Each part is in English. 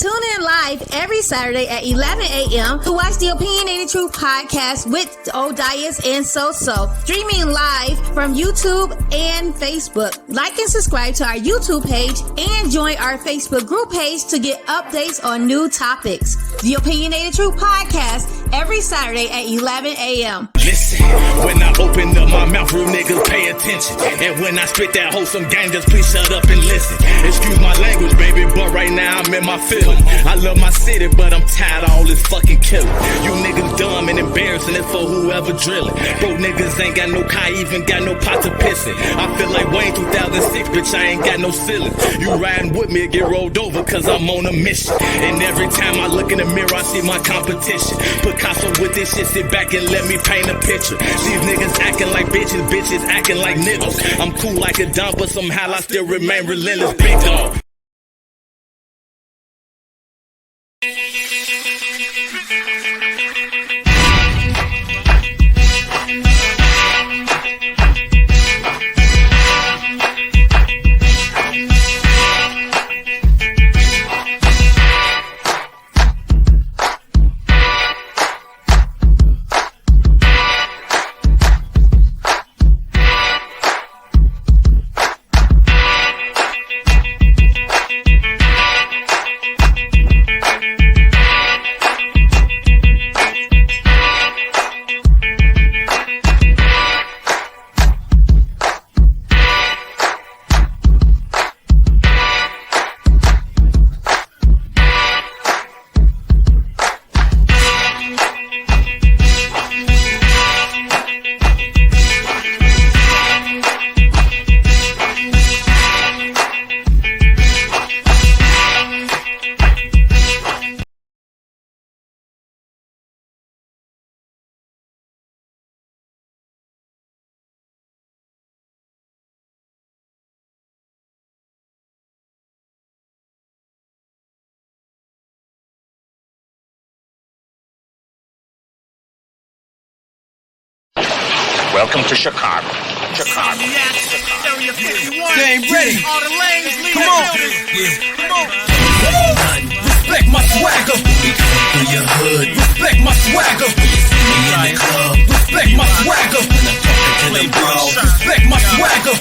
Tune in live every Saturday at 11 a.m. to watch the Opinionated Truth podcast with Odias and SoSo, streaming live from YouTube and Facebook. Like and subscribe to our YouTube page and join our Facebook group page to get updates on new topics. The Opinionated Truth podcast every Saturday at 11 a.m. Listen, when I open up my mouth, real niggas pay attention. And when I spit that wholesome gang, just please shut up and listen. Excuse my language, baby, but right now I'm in my feelings. I love my city, but I'm tired of all this fucking killing. You niggas dumb and embarrassing, it's for whoever drilling. Broke niggas ain't got no car, even got no pot to piss in. I feel like Wayne 2006, bitch, I ain't got no ceiling. You riding with me, get rolled over, cause I'm on a mission. And every time I look in the mirror, I see my competition. Picasso with this shit, sit back and let me paint a picture. These niggas acting like bitches, bitches acting like niggas. I'm cool like a dump, but somehow I still remain relentless, big dog. Welcome to Chicago. Chicago. Game ready. All the lanes leave. Come on. Come on. Respect my swagger. We come through your hood. Respect my swagger. When you see me in the club. Respect my swagger. When I'm talking to the bro. Respect my swagger.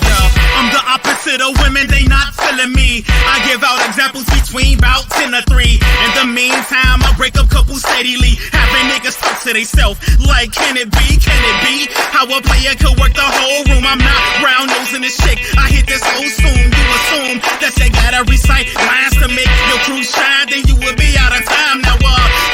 I'm the opposite of women, they not feeling me. I give out examples between about 10 or 3. In the meantime, I break up couples steadily, having niggas talk to theyself like, can it be how a player could work the whole room? I'm not brown nosing this chick, I hit this so soon. You assume that you gotta recite lines to make your crew shine, then you will be out of time. Now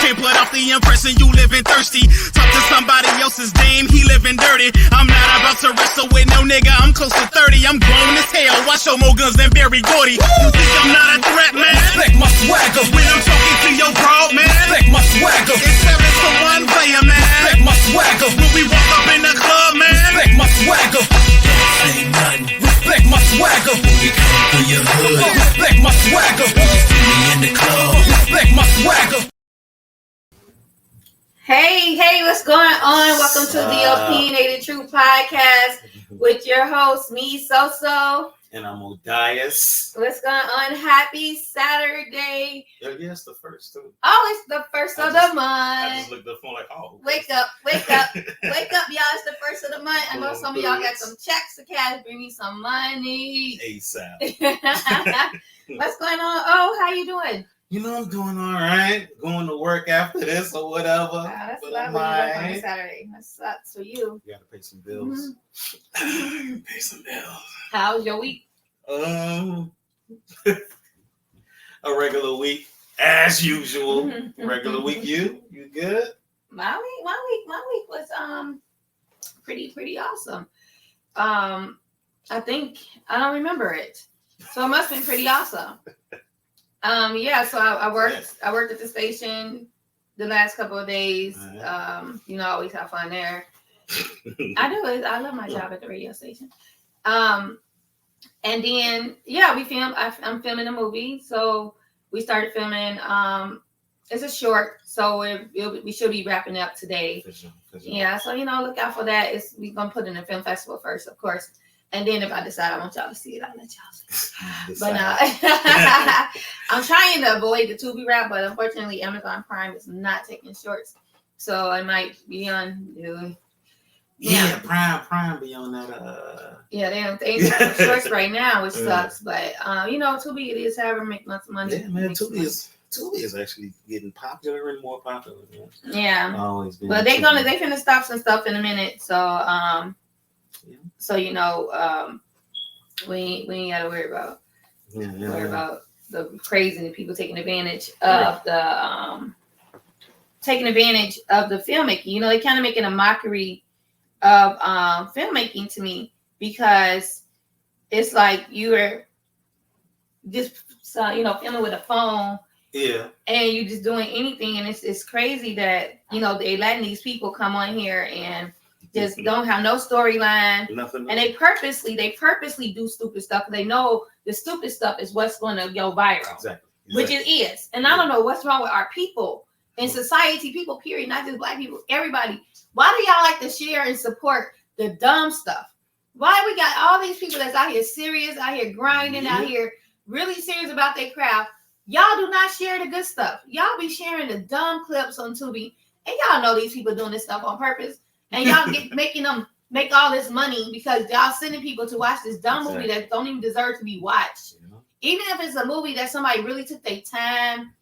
can't put off the impression you living thirsty. Talk to somebody else's dame, he living dirty. I'm not about to wrestle with no nigga, I'm close to 30. I'm grown as hell, I show more guns than Barry Gordy. You think I'm not a threat, man? Respect my swagger. When I'm talking to your broad, man, Respect my swagger. it's 7 to 1 player, man. Respect my swagger. When we walk up in the club, man, Respect my swagger. Don't say nothing. Respect my swagger. When we come through your hood. Respect my swagger. When you see me in the club. Respect my swagger. Hey, what's going on? Welcome to the Opinionated Truth podcast with your host, me, SoSo. And I'm Odias. What's going on? Happy Saturday. Yeah, it's the first too. Oh, it's the first of the I month. just looked at the phone like, oh. Wake up, wake up, wake up, y'all. It's the first of the month. I know some of y'all got some checks to cash. Bring me some money. ASAP. What's going on? Oh, how you doing? You know, I'm doing all right. Going to work after this or whatever. Wow, that's But lovely. I'm You work on alright. a Saturday. That sucks for you. You gotta pay some bills. Pay some bills. How's your week? A regular week as usual. Regular week. You good? My week was pretty awesome. I think I don't remember it, so it must have been pretty awesome. So I worked at the station the last couple of days. I always have fun there. I do. I love my job at the radio station. And then we filmed. I'm filming a movie, so we started filming. It's a short, so we should be wrapping up today. For sure. Yeah, so look out for that. We're gonna put it in a film festival first, of course. And then if I decide I want y'all to see it, I'll let y'all see it. But I'm trying to avoid the Tubi route, but unfortunately, Amazon Prime is not taking shorts, so I might be on. Yeah, Prime be on that. Yeah, they ain't taking shorts right now, which sucks. But Tubi it is however make lots of money. Yeah, man, Tubi is actually getting popular and more popular. Man. Yeah, always been. But they finna stop some stuff in a minute, so we ain't gotta worry about the crazy people taking advantage of the filmmaking. They kind of making a mockery of filmmaking to me, because it's like you are just filming with a phone, and you just doing anything, and it's crazy that they letting these people come on here and just don't have no storyline, nothing, and they purposely do stupid stuff because they know the stupid stuff is what's going to go viral, exactly. Which it is. And I don't know what's wrong with our people in society, people period, not just black people, everybody. Why do y'all like to share and support the dumb stuff? Why we got all these people that's out here serious, out here grinding, out here really serious about their craft? Y'all do not share the good stuff. Y'all be sharing the dumb clips on Tubi, and y'all know these people doing this stuff on purpose. And y'all making them make all this money because y'all sending people to watch this dumb movie that don't even deserve to be watched. Even if it's a movie that somebody really took their time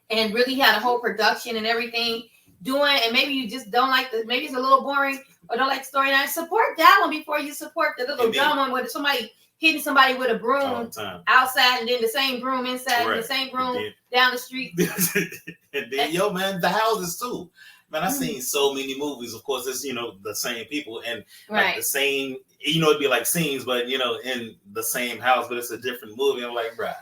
and really had a whole production and everything doing, and maybe you just don't like maybe it's a little boring or don't like the storyline, support that one before you support the little dumb one where somebody hitting somebody with a broom outside and then the same broom inside and the same broom down the street. And then, man, the houses too. Man, I've seen so many movies. Of course, it's the same people and like the same. It'd be like scenes, but in the same house, but it's a different movie. I'm like, bruh,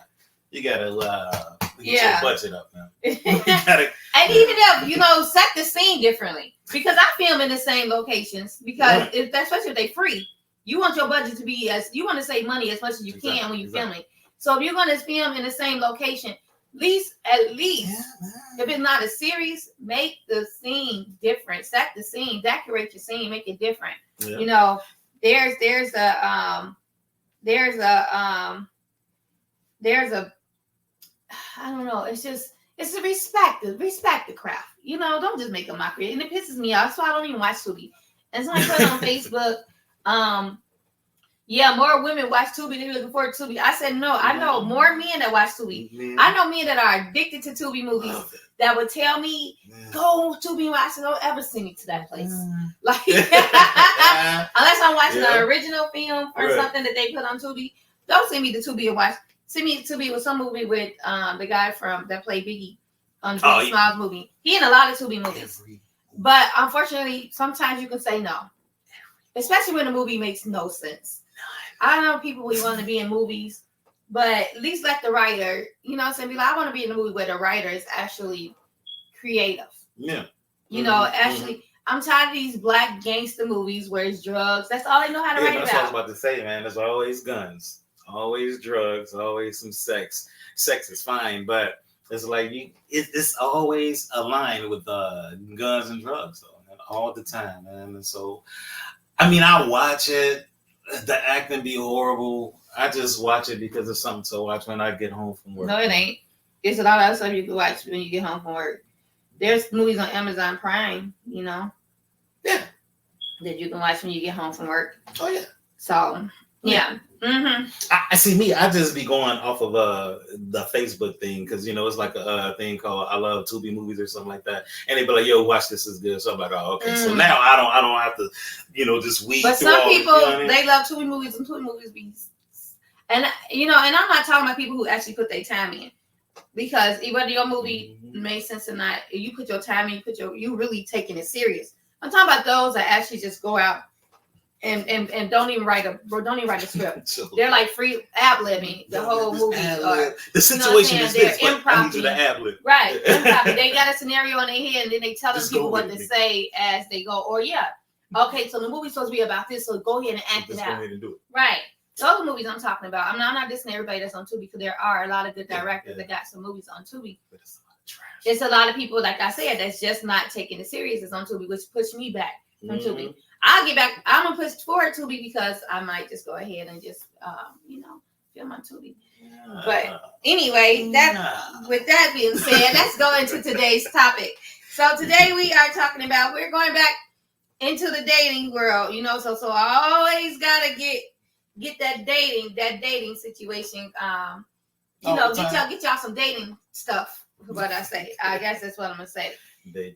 you gotta get your budget up, man. And even if set the scene differently, because I film in the same locations. Because especially if they free, you want your budget to be you want to save money as much as you can when you're filming. So if you're going to film in the same location, at least if it's not a series, make the scene different. Set the scene, decorate your scene, make it different. Yeah. There's a I don't know. It's a respect the craft. Don't just make a mockery, and it pisses me off. So I don't even watch Tubi. And somebody put it on Facebook. More women watch Tubi. They're looking forward to Tubi. I said no. I know more men that watch Tubi. I know men that are addicted to Tubi movies that would tell me, go Tubi and watch it. Don't ever send me to that place. Like, unless I'm watching an original film or something that they put on Tubi, don't send me to Tubi and watch. Send me to Tubi with some movie with the guy that played Biggie on Biggie Smiles movie. He in a lot of Tubi movies. But unfortunately, sometimes you can say no. Especially when the movie makes no sense. I know people we want to be in movies, but at least let the writer, be like, I want to be in a movie where the writer is actually creative. Yeah. Actually, I'm tired of these black gangster movies where it's drugs. That's all they know how to write about. That's what I was about to say, man. There's always guns, always drugs, always some sex. Sex is fine, but it's like it's always aligned with guns and drugs, though, man, all the time, man. And so, I watch it. The acting be horrible. I just watch it because it's something to watch when I get home from work. No, it ain't. It's a lot of other stuff you can watch when you get home from work. There's movies on Amazon Prime, Yeah. That you can watch when you get home from work. Oh, yeah. So, yeah. Mm-hmm. I see me. I just be going off of the Facebook thing because it's like a thing called I Love Tubi Movies or something like that, and they be like, "Yo, watch this is good." So I'm like, "Oh, okay." So now I don't have to, just weed. But some people they love Tubi movies and Tubi movies be, and and I'm not talking about people who actually put their time in, because whether your movie made sense or not, if you put your time in, you really taking it serious. I'm talking about those that actually just go out and don't even write a script. They're like free ad-libbing the whole movie. The situation is this, but I need you to ad-lib. Right, improv. They got a scenario in their head, and then they tell people what to say as they go. Or okay, so the movie's supposed to be about this, so go ahead and act it out. Go ahead and do it. Right. Those are movies I'm talking about. I'm not dissing everybody that's on Tubi, because there are a lot of good directors that got some movies on Tubi. It's a lot of people, like I said, that's just not taking it serious. It's on Tubi, which pushed me back from Tubi. I'll get back. I'm gonna push forward Tubi because I might just go ahead and just film on Tubi. But anyway, with that being said, let's go into today's topic. So today we are talking about, we're going back into the dating world, you know, so I always gotta get that dating situation. You know, get y'all some dating stuff. What I say, I guess that's what I'm gonna say.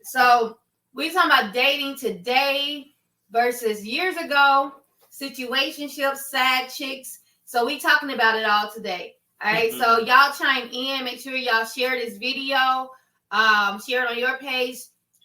So we talking about dating today versus years ago, situationships, sad chicks. So we talking about it all today. All right. So y'all chime in. Make sure y'all share this video. Share it on your page.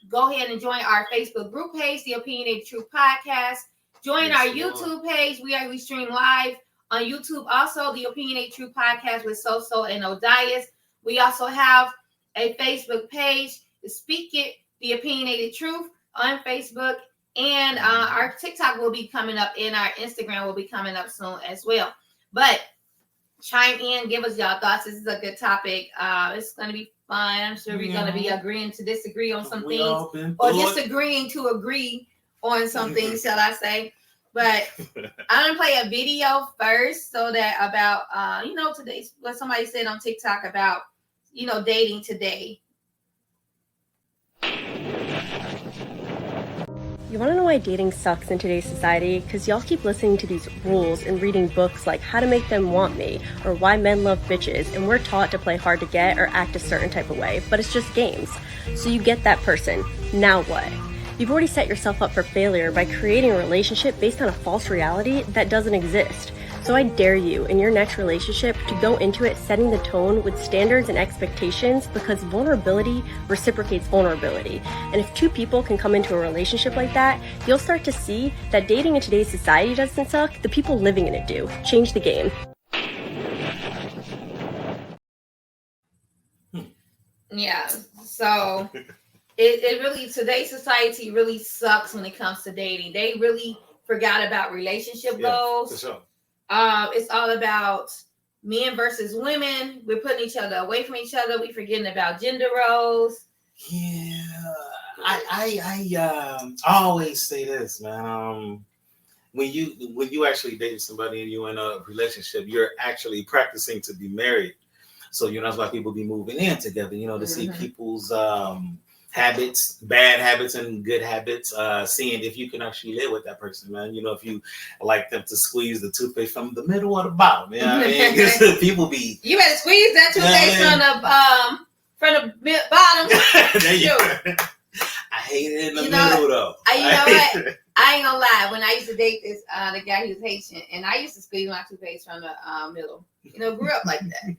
Go ahead and join our Facebook group page, The Opinionated Truth Podcast. Join our YouTube page. We stream live on YouTube. Also, The Opinionated Truth Podcast with SoSo and Odias. We also have a Facebook page, Speak It, The Opinionated Truth on Facebook. And our TikTok will be coming up, and our Instagram will be coming up soon as well. But chime in, give us y'all thoughts. This is a good topic. It's going to be fun. I'm sure we're going to be agreeing to disagree on some things, or disagreeing to agree on some things, shall I say. But I'm going to play a video first, so that about, you know, today's, what somebody said on TikTok about, you know, dating today. You want to know why dating sucks in today's society? Because y'all keep listening to these rules and reading books like How to Make Them Want Me or Why Men Love Bitches, and we're taught to play hard to get or act a certain type of way, but it's just games. So you get that person. Now what? You've already set yourself up for failure by creating a relationship based on a false reality that doesn't exist. So I dare you in your next relationship to go into it setting the tone with standards and expectations, because vulnerability reciprocates vulnerability. And if two people can come into a relationship like that, you'll start to see that dating in today's society doesn't suck, the people living in it do. Change the game. Yeah, so it really, today's society really sucks when it comes to dating. They really forgot about relationship goals. For sure. It's all about men versus women. We're putting each other away from each other. We're forgetting about gender roles. Yeah, I always say this, man. When you actually date somebody and you're in a relationship, you're actually practicing to be married. So, you know, that's why people be moving in together, you know, to see people's habits, bad habits and good habits, seeing if you can actually live with that person, man. You know, if you like them to squeeze the toothpaste from the middle or the bottom, you know what I mean? People be... You better squeeze that toothpaste from the bottom. There you go. I hate it in the middle, though. You know what? I ain't gonna lie. When I used to date this, the guy, he was Haitian, and I used to squeeze my toothpaste from the middle. You know, grew up like that.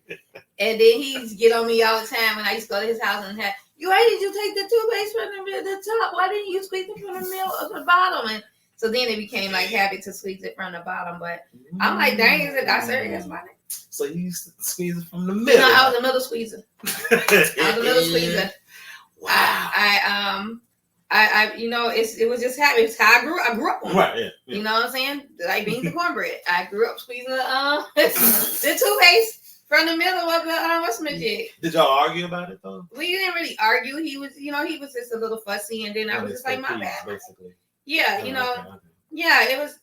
And then he used to get on me all the time when I used to go to his house and have, why did you take the toothpaste from the top? Why didn't you squeeze it from the middle or the bottom? And so then it became like habit to squeeze it from the bottom. But I'm like, dang, is it that serious, man? So you used to squeeze it from the middle? No, I was a middle squeezer. Wow. I you know, it was just habit. It's how I grew up on. Right. Yeah. You know what I'm saying? Like beans and cornbread. I grew up squeezing the toothpaste from the middle of the whatchamajig. Did y'all argue about it though? We didn't really argue. He was just a little fussy, and then I was just like, my bad. Basically. Yeah, you know. Okay. Yeah, it was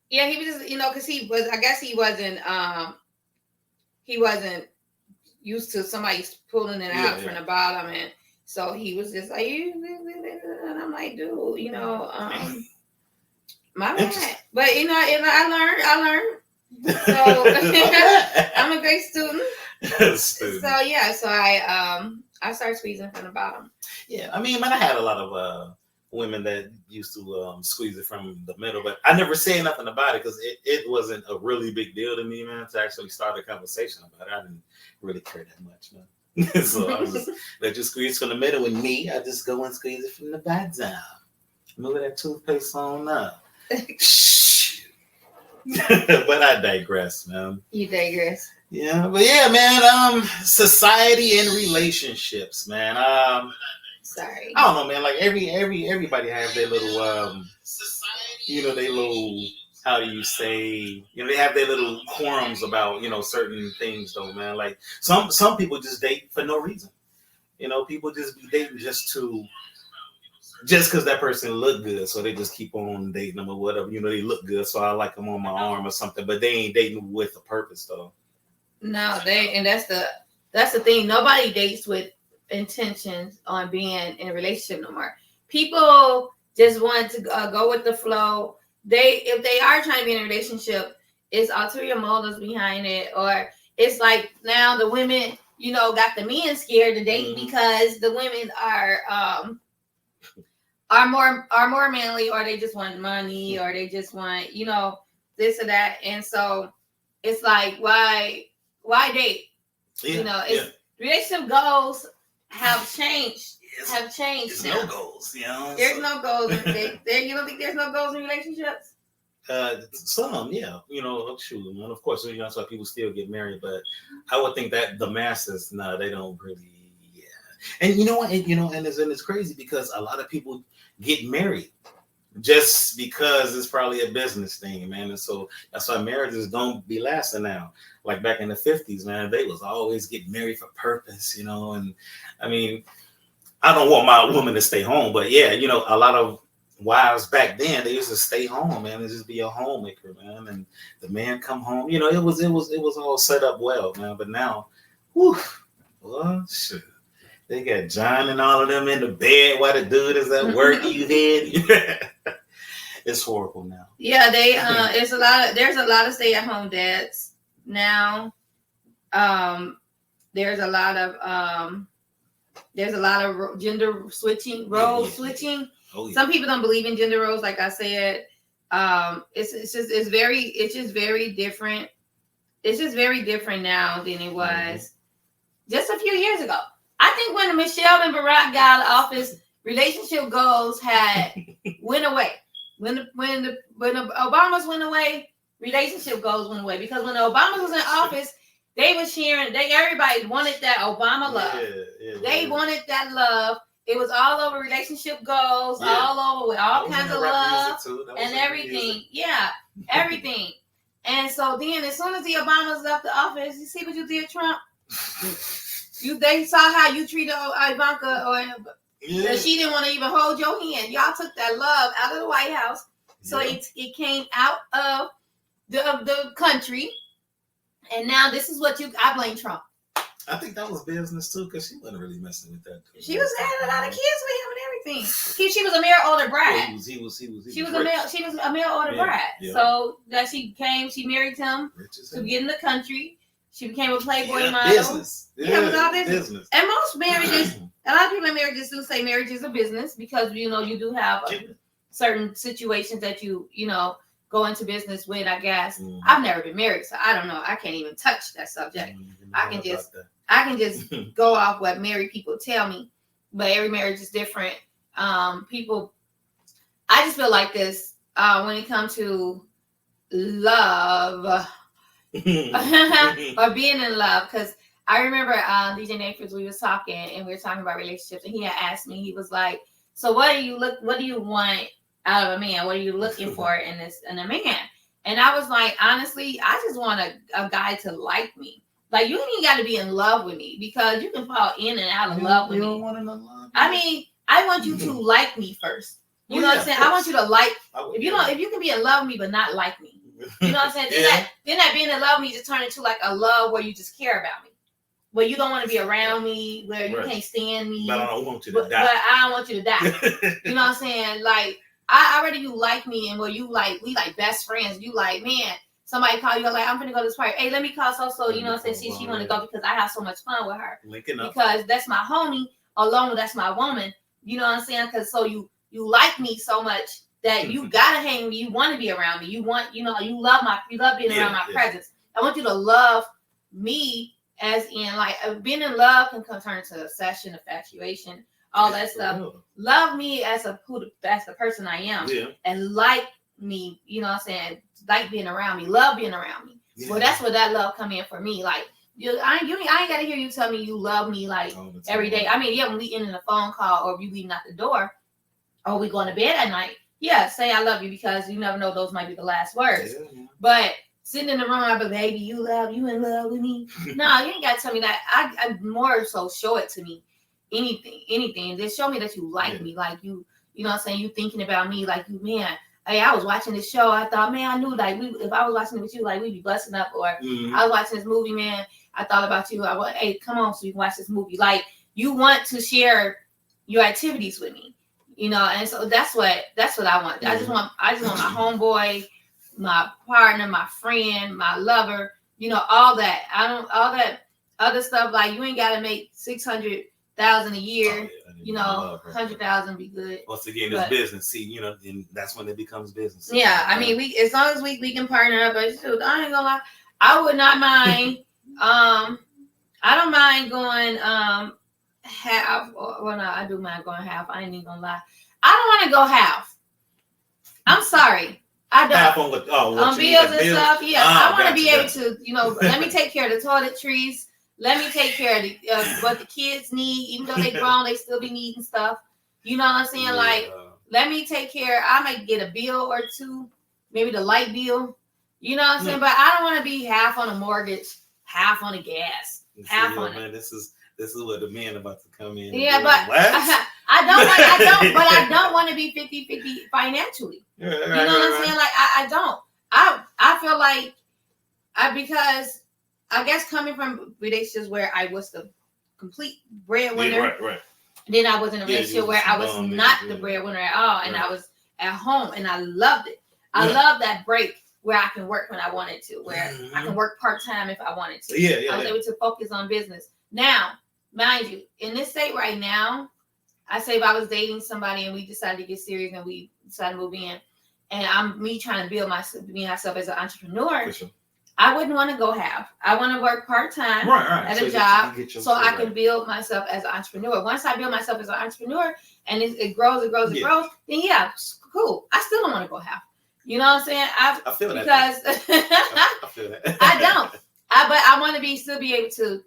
yeah, he was just, you know, because I guess he wasn't used to somebody pulling it out from the bottom, and so he was just like, and I'm like, dude, you know, my bad. But you know, I learned. So I'm a great student. So yeah, so I started squeezing from the bottom. Yeah, I mean, I had a lot of women that used to squeeze it from the middle, but I never said nothing about it because it wasn't a really big deal to me, man, to actually start a conversation about it. I didn't really care that much, man. So I was just let you squeeze from the middle with me. I just go and squeeze it from the bottom. Move that toothpaste on up. But I digress, man. You digress. Yeah, but yeah, man. Society and relationships, man. Sorry. I don't know, man. Like everybody have their little, you know, they little. How do you say? You know, they have their little quorums about, you know, certain things, though, man. Like some people just date for no reason. You know, people just be dating just because that person look good, so they just keep on dating them or whatever. You know, they look good, so I like them on my arm or something. But they ain't dating with a purpose, though. No, and that's the thing. Nobody dates with intentions on being in a relationship no more. People just want to go with the flow. If they are trying to be in a relationship, it's ulterior motives behind it, or it's like now the women, got the men scared to date because the women are more manly, or they just want money, or they just want this or that, and so it's like why date? Relationship goals have changed. There's now. No goals, There's no goals. You don't think there's no goals in relationships? Some, yeah. Shoot, man. Of course, that's why people still get married. But I would think that the masses, they don't really. Yeah. And you know what? And it's crazy because a lot of people get married just because it's probably a business thing, man. And so that's why marriages don't be lasting now. Like back in the 50s, man, they was always getting married for purpose, And I mean, I don't want my woman to stay home, but yeah, a lot of wives back then, they used to stay home, man, and just be a homemaker, man. And the man come home, it was all set up well, man. But now, well, shit. They got John and all of them in the bed while the dude is at work. You did. It's horrible now. Yeah, there's a lot of stay-at-home dads now. There's a lot of gender switching, role switching. Oh, yeah. Some people don't believe in gender roles, like I said. It's just very different. It's just very different now than it was just a few years ago. I think when Michelle and Barack got out of office, relationship goals had went away. When the Obamas went away, relationship goals went away, because when the Obamas was in office, they were sharing. Everybody wanted that Obama love. They wanted that love. It was all over relationship goals, all over with all kinds of love and everything. Yeah, everything. And so then, as soon as the Obamas left the office, you see what you did, Trump? They saw how you treated Ivanka, or she didn't want to even hold your hand. Y'all took that love out of the White House, so it came out of the country, and now this is what I blame Trump. I think that was business too, because she wasn't really messing with that. She was having a lot of kids with him and everything. She was a mail order bride. He was She was a mail order bride. Yeah. So that she married him to get in the country. She became a Playboy model. Business. Yeah, it was all business. And most marriages, a lot of people in marriages do say marriage is a business, because you do have certain situations that you go into business with, I guess. I've never been married, so I don't know. I can't even touch that subject. I can just go off what married people tell me, but every marriage is different. I just feel like this when it comes to love or being in love, because I remember DJ Nathan's, we was talking, and we were talking about relationships, and he had asked me, he was like, so what do you want out of a man? What are you looking for in a man? And I was like, honestly, I just want a guy to like me. Like, you ain't got to be in love with me, because you can fall in and out of love with me. Don't want to love. I mean, I want you to like me first. You know what I'm saying? I want you to like. If you can be in love with me but not like me, you know what I'm saying? Then that being in love with me just turn into like a love where you just care about me, where you don't want to be around me, where you can't stand me. But I don't want you to die. But I don't want you to die. You know what I'm saying? Like, I already you like me, and where you like, we like best friends. You like, man, somebody call you, like, I'm gonna go to this party. Hey, let me call SoSo. You know what I'm saying? See, she want to go because I have so much fun with her. Linking up. Because that's my homie, along with that's my woman. You know what I'm saying? Because so you like me so much that you gotta hang with me. You want to be around me. You want, you love being around my presence. I want you to love me, as in like being in love can turn into obsession, infatuation, all that stuff. Real. Love me as the person I am, and like me. You know what I'm saying? Like being around me, love being around me. Yeah. Well, that's where that love come in for me. Like I ain't gotta hear you tell me you love me like every day. I mean, when we ending a phone call, or if you leaving out the door, or we going to bed at night. Yeah, say I love you, because you never know, those might be the last words. Yeah. But sitting in the room, I be, baby, you in love with me? No, you ain't got to tell me that. I more so show it to me. Anything. Just show me that you like me, like you know what I'm saying? You thinking about me, like you, man, hey, I was watching this show. I thought, man, I knew like if I was watching it with you, like we'd be busting up. Or I was watching this movie, man. I thought about you. I went, hey, come on, so you can watch this movie. Like you want to share your activities with me, you know. And so that's what I want. I just want my homeboy, my partner, my friend, my lover, you know, all that. All that other stuff. Like you ain't got to make 600,000 a year. You know, 100,000 be good. Once again, it's business. See, you know, and that's when it becomes business. Yeah, I mean, we as long as we can partner up. But shoot, I ain't gonna lie, I would not mind. I don't mind going half. Well, no, I do mind going half. I ain't even gonna lie. I don't want to go half. I'm sorry. I don't. Half on what? Oh, on bills and stuff. Yeah, I want to be able to, you know, let me take care of the toiletries. Let me take care of what the kids need. Even though they grown, they still be needing stuff. You know what I'm saying? Yeah. Like, let me take care. I might get a bill or two, maybe the light bill. You know what I'm saying? But I don't want to be half on a mortgage, half on the gas, half on it. This is what the man about to come in. Yeah, but I don't want to be 50-50 financially. You know what I'm saying? Like I don't. I feel like because I guess coming from relationships where I was the complete breadwinner, right. Then I was in a relationship where I was not the breadwinner at all, and I was at home, and I loved it. I love that break where I can work when I wanted to, where I can work part-time if I wanted to. I was able to focus on business. Now, mind you, in this state right now, I say if I was dating somebody and we decided to get serious and we decided to move in, and I'm trying to build myself as an entrepreneur, For sure. I wouldn't want to go half. I want to work part-time at a job so I can build myself as an entrepreneur. Once I build myself as an entrepreneur and it grows, then yeah, cool. I still don't want to go half. You know what I'm saying? I feel that. Because I feel that. I don't. But I want to still be able to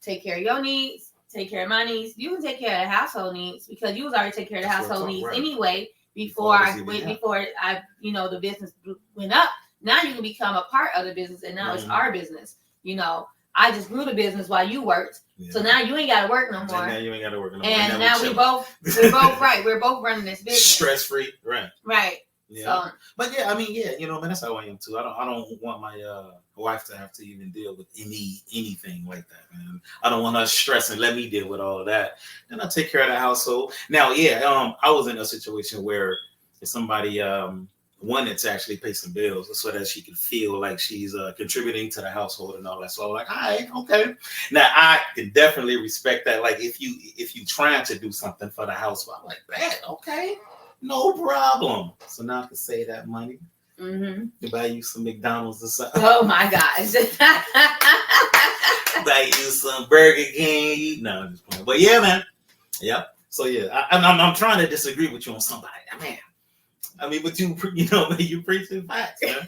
take care of your needs, take care of my needs. You can take care of the household needs because you was already taking care of the household needs anyway before the business went up. Now you can become a part of the business, and now it's our business. You know, I just grew the business while you worked, so now you ain't got to work no more. Now you ain't got to work no more. And now we're both right. We're both running this business, stress free, right? Right. Yeah. So, but yeah, I mean, you know, man, that's how I am too. I don't want my wife to have to even deal with anything like that, man. I don't want her stressing. Let me deal with all of that. Then I take care of the household. Now, I was in a situation where somebody wanted to actually pay some bills so that she could feel like she's contributing to the household and all that. So I was like, all right, okay. Now I can definitely respect that. Like if you trying to do something for the household, I'm like, that okay, no problem. So now I can save that money to buy you some McDonald's or something. Oh my gosh. Buy you some Burger King. No, I'm just playing. But yeah, man. Yep. So yeah, I'm trying to disagree with you on somebody. Man. I mean, but you know, you preaching facts, man.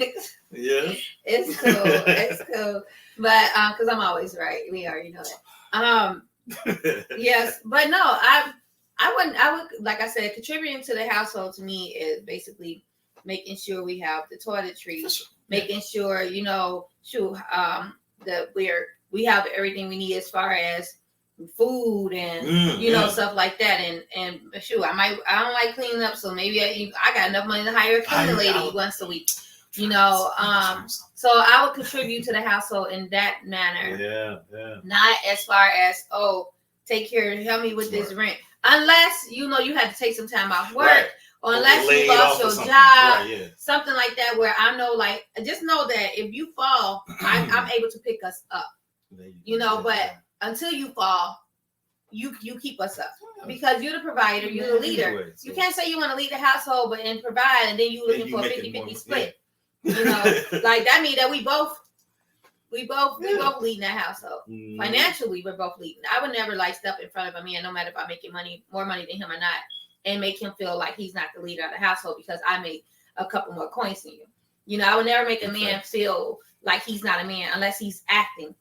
Yeah. It's cool. But because I'm always right. We already know that. Yes, but no, I would like I said, contributing to the household to me is basically making sure we have the toiletries, making sure, you know, that we have everything we need as far as food and stuff like that, and shoot, I don't like cleaning up, so maybe I got enough money to hire a cleaning lady once a week, you know. So I would contribute to the household in that manner. Not as far as help me with this rent, unless you had to take some time off work, or unless you lost your job, something like that, where I know, like, just know that if you fall, I'm able to pick us up, you know, but until you fall, you keep us up because you're the provider, you're the leader. You can't say you want to lead the household and provide, and then you're looking for a 50-50 split. You know, like that means that we both leading that household. Financially, we're both leading. I would never like step in front of a man, no matter if I'm making more money than him or not, and make him feel like he's not the leader of the household because I make a couple more coins than you. You know, I would never make a man feel like he's not a man unless he's acting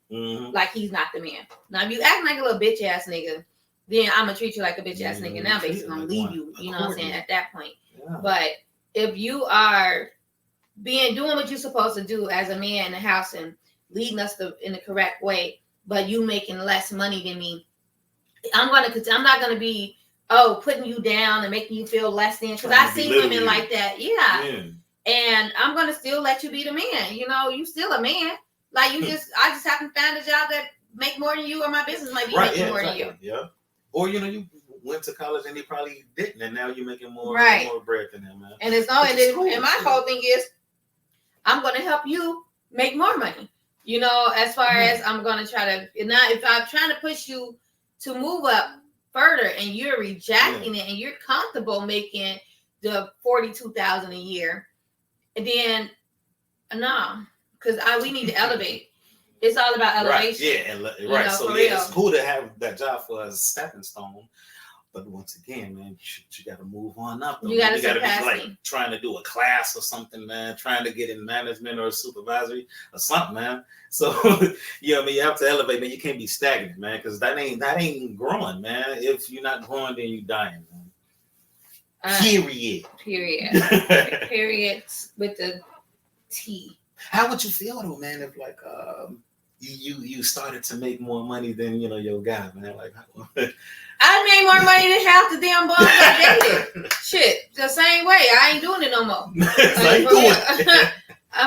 like he's not the man. Now, if you act like a little bitch ass nigga, then I'm gonna treat you like a bitch ass nigga. Now, basically, I'm gonna leave you. You know what I'm saying? At that point, but if you are doing what you're supposed to do as a man in the house and leading us in the correct way, but you making less money than me, I'm not gonna be putting you down and making you feel less than. Because I see women like that. Yeah. And I'm gonna still let you be the man. You know, you still a man. Like I just haven't found a job that make more than you, or my business might be making more than you. Yeah. Or you went to college and they probably didn't, and now you're making more bread than them, man. And it's no, and my whole thing is, I'm gonna help you make more money. You know, as far as I'm gonna try to, if I'm trying to push you to move up further and you're rejecting it and you're comfortable making the $42,000 a year, then no, because we need to elevate. It's all about elevation. Right. So it's cool to have that job for a stepping stone, but once again, man, you got to move on up. Though. You got to be like trying to do a class or something, man. Trying to get in management or supervisory or something, man. So you have to elevate, man. You can't be stagnant, man, because that ain't growing, man. If you're not growing, then you're dying, man. Period. Period with the T. How would you feel though, man, if like you started to make more money than your guy, man? Like I made more money than half the damn bums I dated. Shit, the same way. I ain't doing it no more.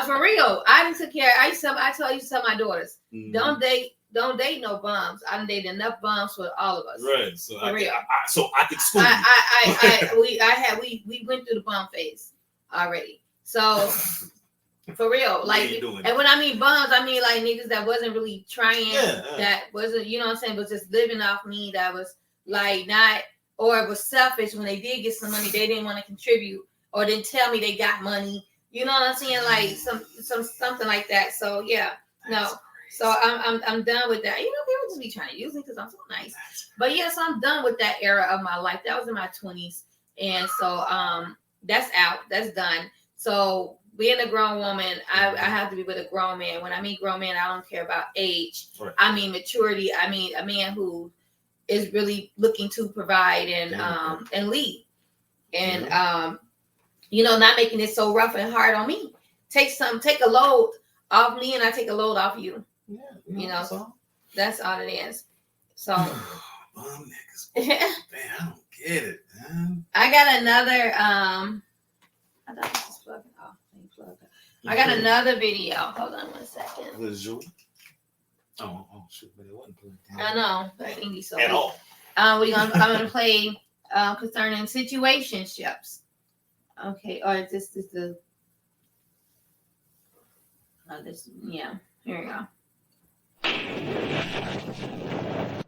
For real. I didn't take care. I used to tell my daughters, don't date no bums. I done dated enough bums for all of us. Right. So for real. I could school you. We went through the bum phase already. So for real, like, and when I mean bums, I mean like niggas that wasn't really trying, that wasn't, you know what I'm saying, was just living off me, that was like not, or it was selfish when they did get some money, they didn't want to contribute, or didn't tell me they got money, you know what I'm saying, like something like that. So yeah, no. So I'm done with that. You know, people just be trying to use me because I'm so nice. But yeah, so I'm done with that era of my life. That was in my 20s, and so that's out. That's done. So being a grown woman, I have to be with a grown man. When I mean grown man, I don't care about age. Right. I mean maturity. I mean a man who is really looking to provide and lead, and not making it so rough and hard on me. Take a load off me, and I take a load off you. Yeah, that's all it is. So, bum niggas. Man, I don't get it, man. I got another. I thought this was plugging off. I got another video. Hold on 1 second. Was you? Oh shoot! But it wasn't plugged in. I know. That English so at all. I'm gonna play concerning situationships. Okay, or this is the. Here we go.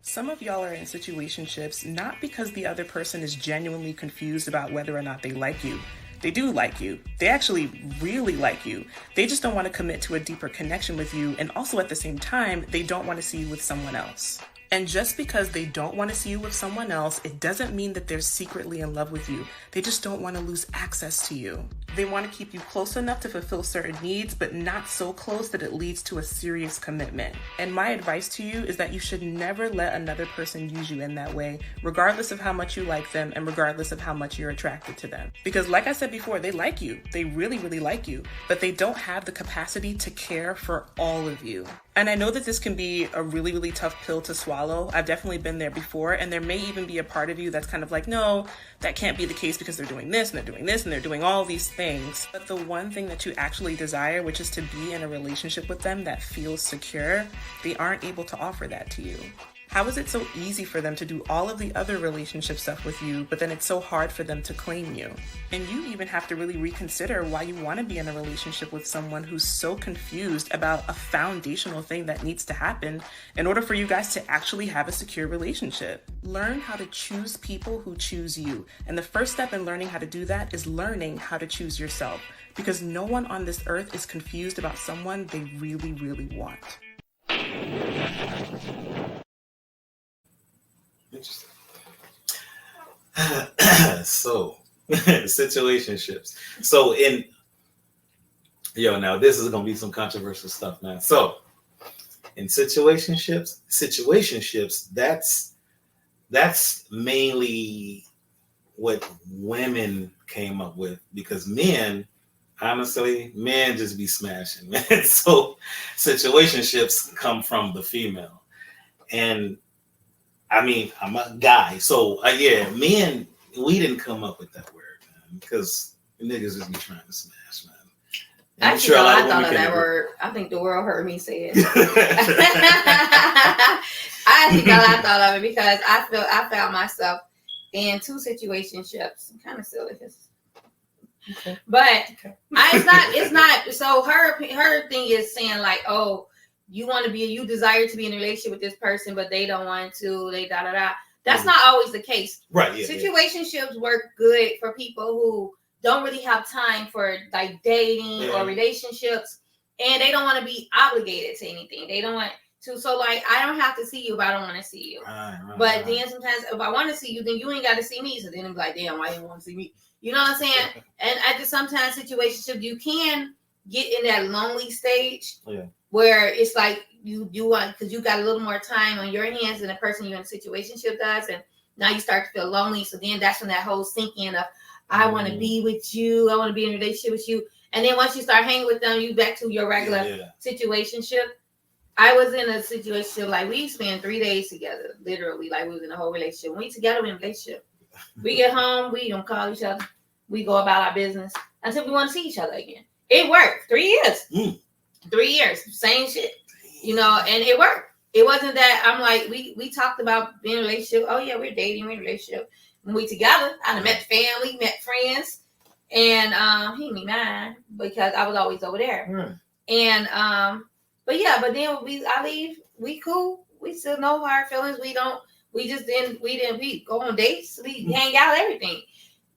Some of y'all are in situationships not because the other person is genuinely confused about whether or not they like you. They do like you. They actually really like you. They just don't want to commit to a deeper connection with you, and also at the same time, they don't want to see you with someone else. And just because they don't want to see you with someone else, it doesn't mean that they're secretly in love with you. They just don't want to lose access to you. They want to keep you close enough to fulfill certain needs, but not so close that it leads to a serious commitment. And my advice to you is that you should never let another person use you in that way, regardless of how much you like them and regardless of how much you're attracted to them. Because like I said before, they like you. They really, really like you, but they don't have the capacity to care for all of you. And I know that this can be a really, really tough pill to swallow. I've definitely been there before, and there may even be a part of you that's kind of like, no, that can't be the case because they're doing this and they're doing this and they're doing all these things. But the one thing that you actually desire, which is to be in a relationship with them that feels secure, they aren't able to offer that to you. How is it so easy for them to do all of the other relationship stuff with you, but then it's so hard for them to claim you? And you even have to really reconsider why you want to be in a relationship with someone who's so confused about a foundational thing that needs to happen in order for you guys to actually have a secure relationship. Learn how to choose people who choose you. And the first step in learning how to do that is learning how to choose yourself. Because no one on this earth is confused about someone they really, really want. Interesting. So, situationships. So now this is gonna be some controversial stuff, man. So, in situationships, that's mainly what women came up with, because men just be smashing, man. So, situationships come from the female, and I mean, I'm a guy, so yeah, men, we didn't come up with that word, man, because niggas just be trying to smash, man. And Actually, I thought of that word. I think the world heard me say it. I thought of it because I found myself in 2 situationships. I'm kind of silly, okay. But okay. It's not. So her thing is saying like, oh, you desire to be in a relationship with this person, but they don't want to. They da da da. That's not always the case, right? Yeah, situationships work good for people who don't really have time for like dating or relationships, and they don't want to be obligated to anything. They don't want to. So like, I don't have to see you if I don't want to see you. But then sometimes if I want to see you, then you ain't got to see me. So then I'm like, damn, why you want to see me? You know what I'm saying? And I just sometimes situationships, you can get in that lonely stage where it's like you want, because you got a little more time on your hands than the person you're in a situationship does, and now you start to feel lonely. So then that's when that whole sink in of, I want to be with you. I want to be in a relationship with you. And then once you start hanging with them, you back to your regular situationship. I was in a situation like we spent 3 days together, literally, like we was in a whole relationship. When we together, we in a relationship. We get home, we don't call each other. We go about our business until we want to see each other again. It worked. 3 years. 3 years. Same shit. You know, and it worked. It wasn't that I'm like, we talked about being in a relationship. Oh yeah, we're dating, we're in a relationship. When we together, I done met family, met friends, and he didn't mine because I was always over there. And but then I leave, we cool, we still know our feelings. We go on dates, we hang out, everything.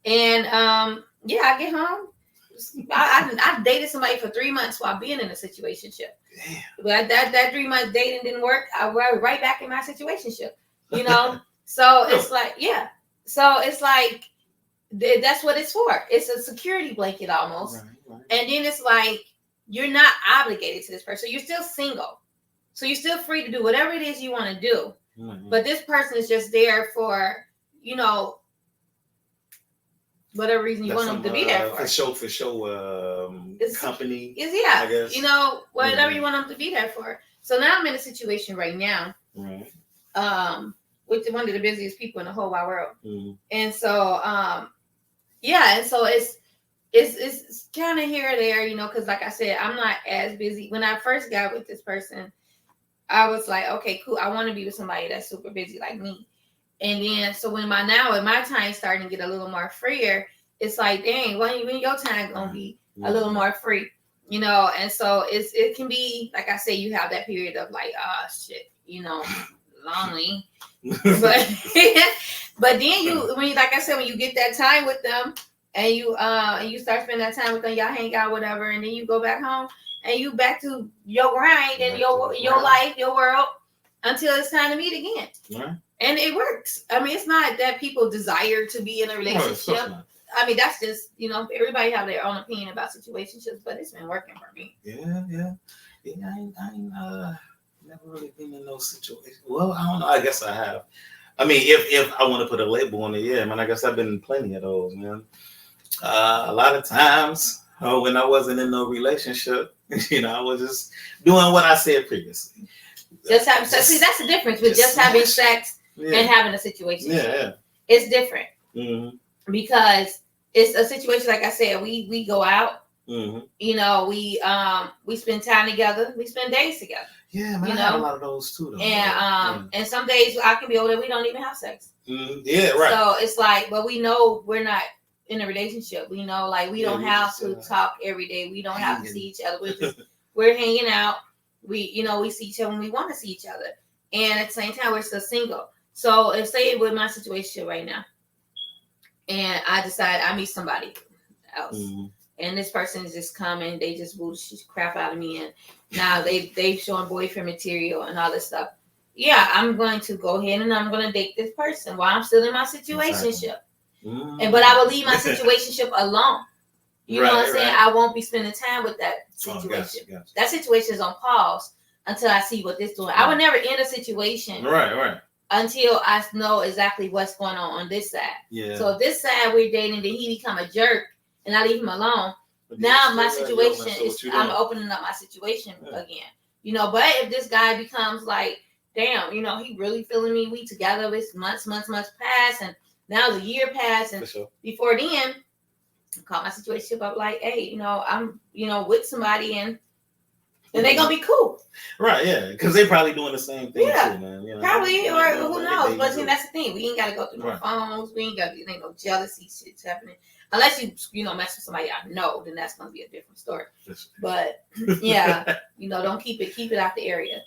And I get home. I dated somebody for 3 months while being in a situationship. But that 3 months dating didn't work. I was right back in my situationship, you know. So it's like, so it's like that's what it's for. It's a security blanket almost. Right. And then it's like you're not obligated to this person. You're still single, so you're still free to do whatever it is you want to do. But this person is just there for, you know, whatever reason you want them to be there for. For show, company. I guess. You know, whatever you want them to be there for. So now I'm in a situation right now. Right. With one of the busiest people in the whole wide world. And so, and so it's kind of here or there, you know, because like I said, I'm not as busy. When I first got with this person, I was like, okay, cool. I want to be with somebody that's super busy like me. And then, so when my time starting to get a little more freer, it's like, dang, when your time gonna be a little more free, you know? And so it can be, like I say, you have that period of like, oh shit, you know, lonely. but then when you get that time with them and you start spending that time with them, y'all hang out, whatever, and then you go back home and you back to your grind and your life, your world, until it's time to meet again. Yeah. And it works. I mean, it's not that people desire to be in a relationship. I mean, that's just, you know, everybody have their own opinion about situationships, but it's been working for me. Yeah. I ain't never really been in no situation. Well, I don't know. I guess I have. I mean, if I want to put a label on it, man, I guess I've been in plenty of those, man. A lot of times when I wasn't in no relationship, you know, I was just doing what I said previously. Just having sex. See, that's the difference with just having sex and having a situation. Yeah. It's different. Because it's a situation, like I said, we go out. You know, we spend time together. We spend days together. Yeah, man, I have a lot of those too, though. And and some days I can be over there, we don't even have sex. Yeah, right. So it's like, but we know we're not in a relationship. We know, like, we don't have to talk every day. We don't have to see each other. We're hanging out. We see each other when we want to see each other. And at the same time, we're still single. So if say with my situation right now, and I decide I meet somebody else, and this person is just coming, they just boo the crap out of me, and now they showing boyfriend material and all this stuff. Yeah, I'm going to go ahead and I'm going to date this person while I'm still in my situationship. But I will leave my situationship alone. You know what I'm saying? I won't be spending time with that situation. Gotcha. That situation is on pause until I see what this doing. I would never end a situation. Right. Until I know exactly what's going on this side. Yeah. So if this side we're dating, then he become a jerk and I leave him alone. Now my situation is I'm opening up my situation again. You know, but if this guy becomes like, damn, he really feeling me. We together. It's months past, and now it's a year past, and before then, I caught my situation up like, hey, I'm with somebody, and they gonna be cool. Right, yeah, because they probably doing the same thing too, man. Probably, or who knows? But that's the thing. We ain't gotta go through no phones. We ain't got no jealousy shit's happening. Unless you mess with somebody I know, then that's gonna be a different story. But yeah, don't keep it out the area.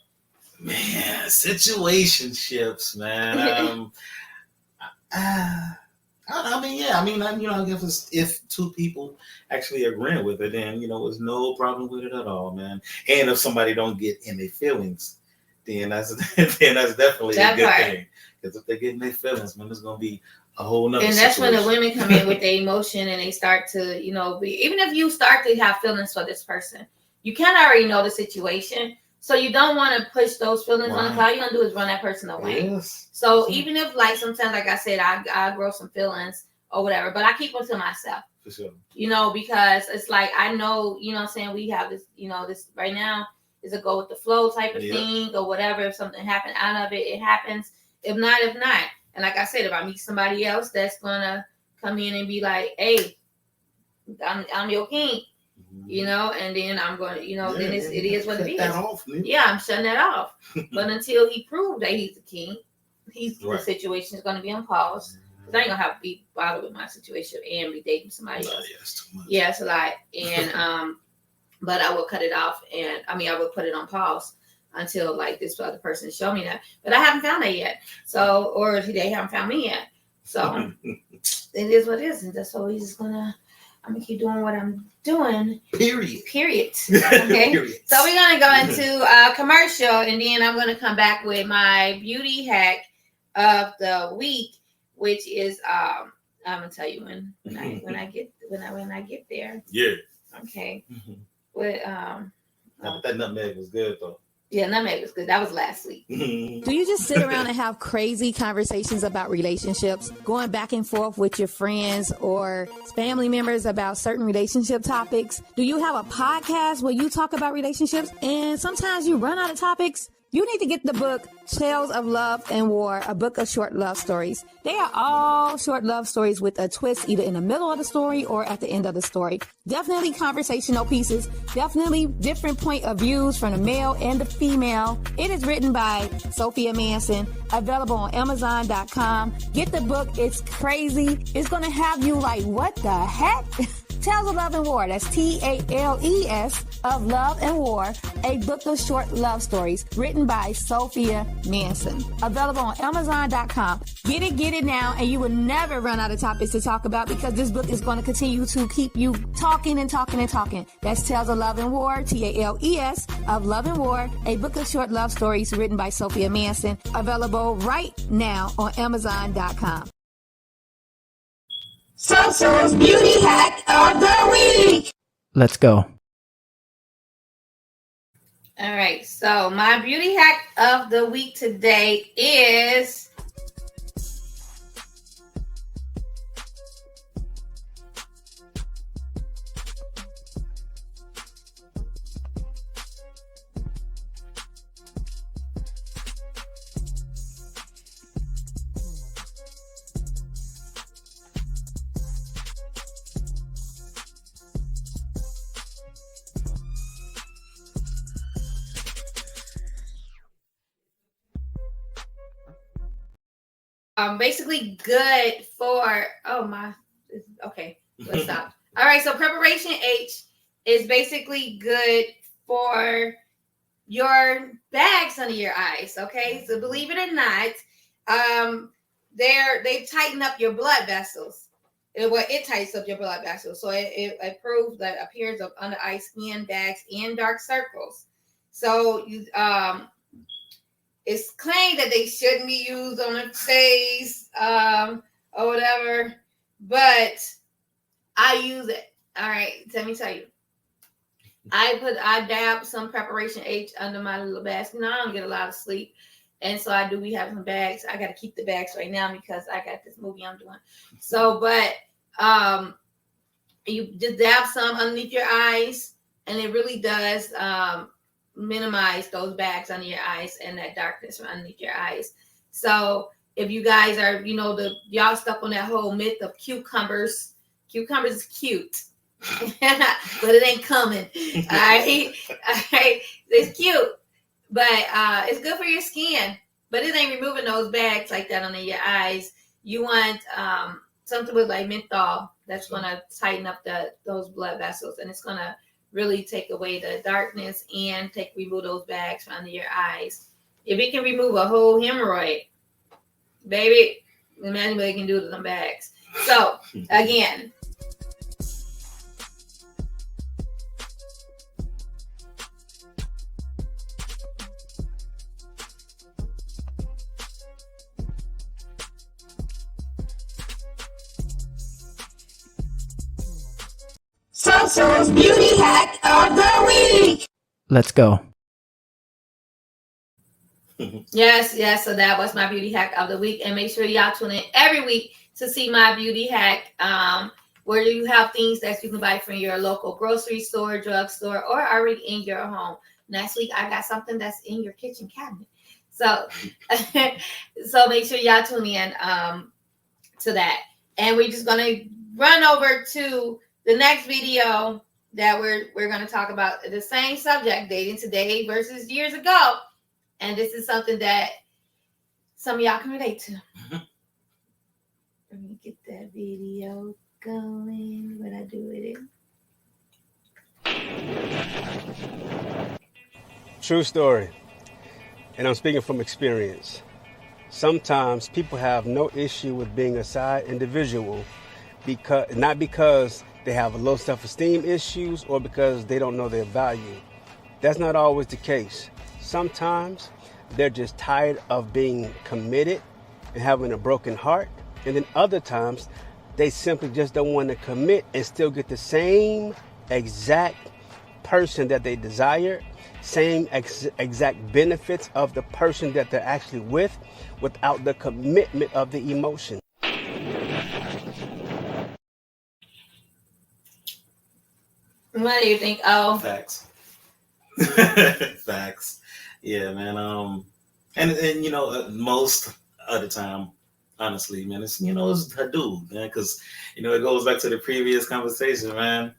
Man, situationships, man. I guess if two people actually agreeing with it, then there's no problem with it at all, man. And if somebody don't get in their feelings, then that's definitely a good thing. Because if they get in their feelings, man, it's gonna be a whole nother. And that's situation. when the women come in with their emotion and they start to, even if you start to have feelings for this person, you can already know the situation. So you don't want to push those feelings on them. All you're gonna do is run that person away. Yes. So even if, like, sometimes, like I said, I grow some feelings or whatever, but I keep them to myself. For sure. Because it's like, I know, what I'm saying, we have this, this right now is a go with the flow type of thing or whatever. If something happened out of it, it happens. If not. And like I said, if I meet somebody else that's gonna come in and be like, hey, I'm your king. And then I'm going to, then it is what it is. I'm shutting that off. But until he proved that he's the king, the situation is going to be on pause. Because I ain't going to have to be bothered with my situation and be dating somebody else. Yeah, it's a lot. And, but I will cut it off. And I will put it on pause until, like, this other person show me that. But I haven't found that yet. So, or they haven't found me yet. So it is what it is. And that's always just going to, I'm going to keep doing what I'm doing. Period. Okay. Period. So we're going to go into a commercial, and then I'm going to come back with my beauty hack of the week, which is I'm going to tell you when I get there. Yeah. Okay. But that nutmeg was good though. Yeah, nutmeg was good. That was last week. Do you just sit around and have crazy conversations about relationships, going back and forth with your friends or family members about certain relationship topics? Do you have a podcast where you talk about relationships and sometimes you run out of topics? You need to get the book, Tales of Love and War, a book of short love stories. They are all short love stories with a twist either in the middle of the story or at the end of the story. Definitely conversational pieces, definitely different point of views from the male and the female. It is written by Sophia Manson, available on Amazon.com. Get the book. It's crazy. It's going to have you like, what the heck? Tales of Love and War. That's Tales of Love and War, a book of short love stories written by Sophia Manson. Available on Amazon.com. Get it now, and you will never run out of topics to talk about because this book is going to continue to keep you talking and talking and talking. That's Tales of Love and War, Tales of Love and War, a book of short love stories written by Sophia Manson. Available right now on Amazon.com. SoSo's beauty hack of the week. Let's go. All right. So my beauty hack of the week today is basically good for, okay, let's stop. All right, so preparation H is basically good for your bags under your eyes, okay? So believe it or not, they tighten up your blood vessels. It tightens up your blood vessels. So it improves the appearance of under eye skin, bags, and dark circles. So it's claimed that they shouldn't be used on the face or whatever, but I use it. All right, let me tell you. I dab some preparation H under my little basket. I don't get a lot of sleep. And so we have some bags. I got to keep the bags right now because I got this movie I'm doing. So, but you just dab some underneath your eyes, and it really does minimize those bags under your eyes and that darkness underneath your eyes. So if you guys are, y'all stuck on that whole myth of cucumbers is cute, but it ain't coming. All right, it's cute, but it's good for your skin, but it ain't removing those bags like that under your eyes. You want something with like menthol that's gonna tighten up those blood vessels, and it's gonna really take away the darkness and remove those bags from under your eyes. If it can remove a whole hemorrhoid, baby, imagine what it can do to them bags. So again, SoSo's beauty hack of the week. Let's go. Yes. So that was my beauty hack of the week. And make sure y'all tune in every week to see my beauty hack, where you have things that you can buy from your local grocery store, drugstore, or already in your home. Next week, I got something that's in your kitchen cabinet. So, so make sure y'all tune in to that. And we're just going to run over to the next video that we're going to talk about the same subject, dating today versus years ago. And this is something that some of y'all can relate to. Let me get that video going. What I do with it. True story. And I'm speaking from experience. Sometimes people have no issue with being a side individual, not because they have low self-esteem issues or because they don't know their value. That's not always the case. Sometimes they're just tired of being committed and having a broken heart. And then other times they simply just don't want to commit and still get the same exact person that they desire, same exact benefits of the person that they're actually with, without the commitment of the emotion. What do you think? Oh, Facts. Facts. Yeah, man. And most of the time, honestly, man, it's it's a dude, man, because it goes back to the previous conversation, man.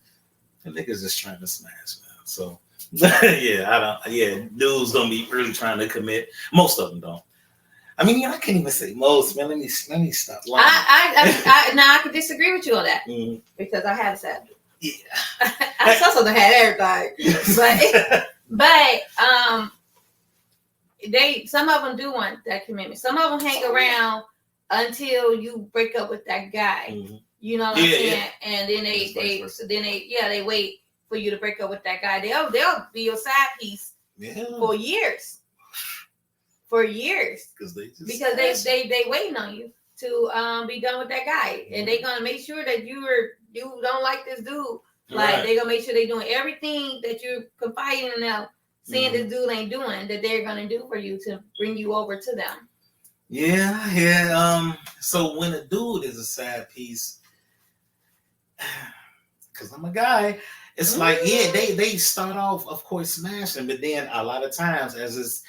The niggas just trying to smash, man. So dudes don't be really trying to commit. Most of them don't. I mean, I can't even say most, man. Let me stop lying. I can disagree with you on that because I have said. Yeah, I saw something had everybody, but some of them do want that commitment. Some of them hang around until you break up with that guy. Mm-hmm. You know what I'm saying? Yeah. And then they wait for you to break up with that guy. They'll be your side piece for years. For years, because they waiting on you to be done with that guy, and they're gonna make sure that you don't like this dude. Like they're gonna make sure they're doing everything that you're confiding in them, seeing this dude ain't doing, that they're gonna do for you to bring you over to them. Yeah. So when a dude is a side piece, because I'm a guy, it's like they start off, of course, smashing, but then a lot of times as it's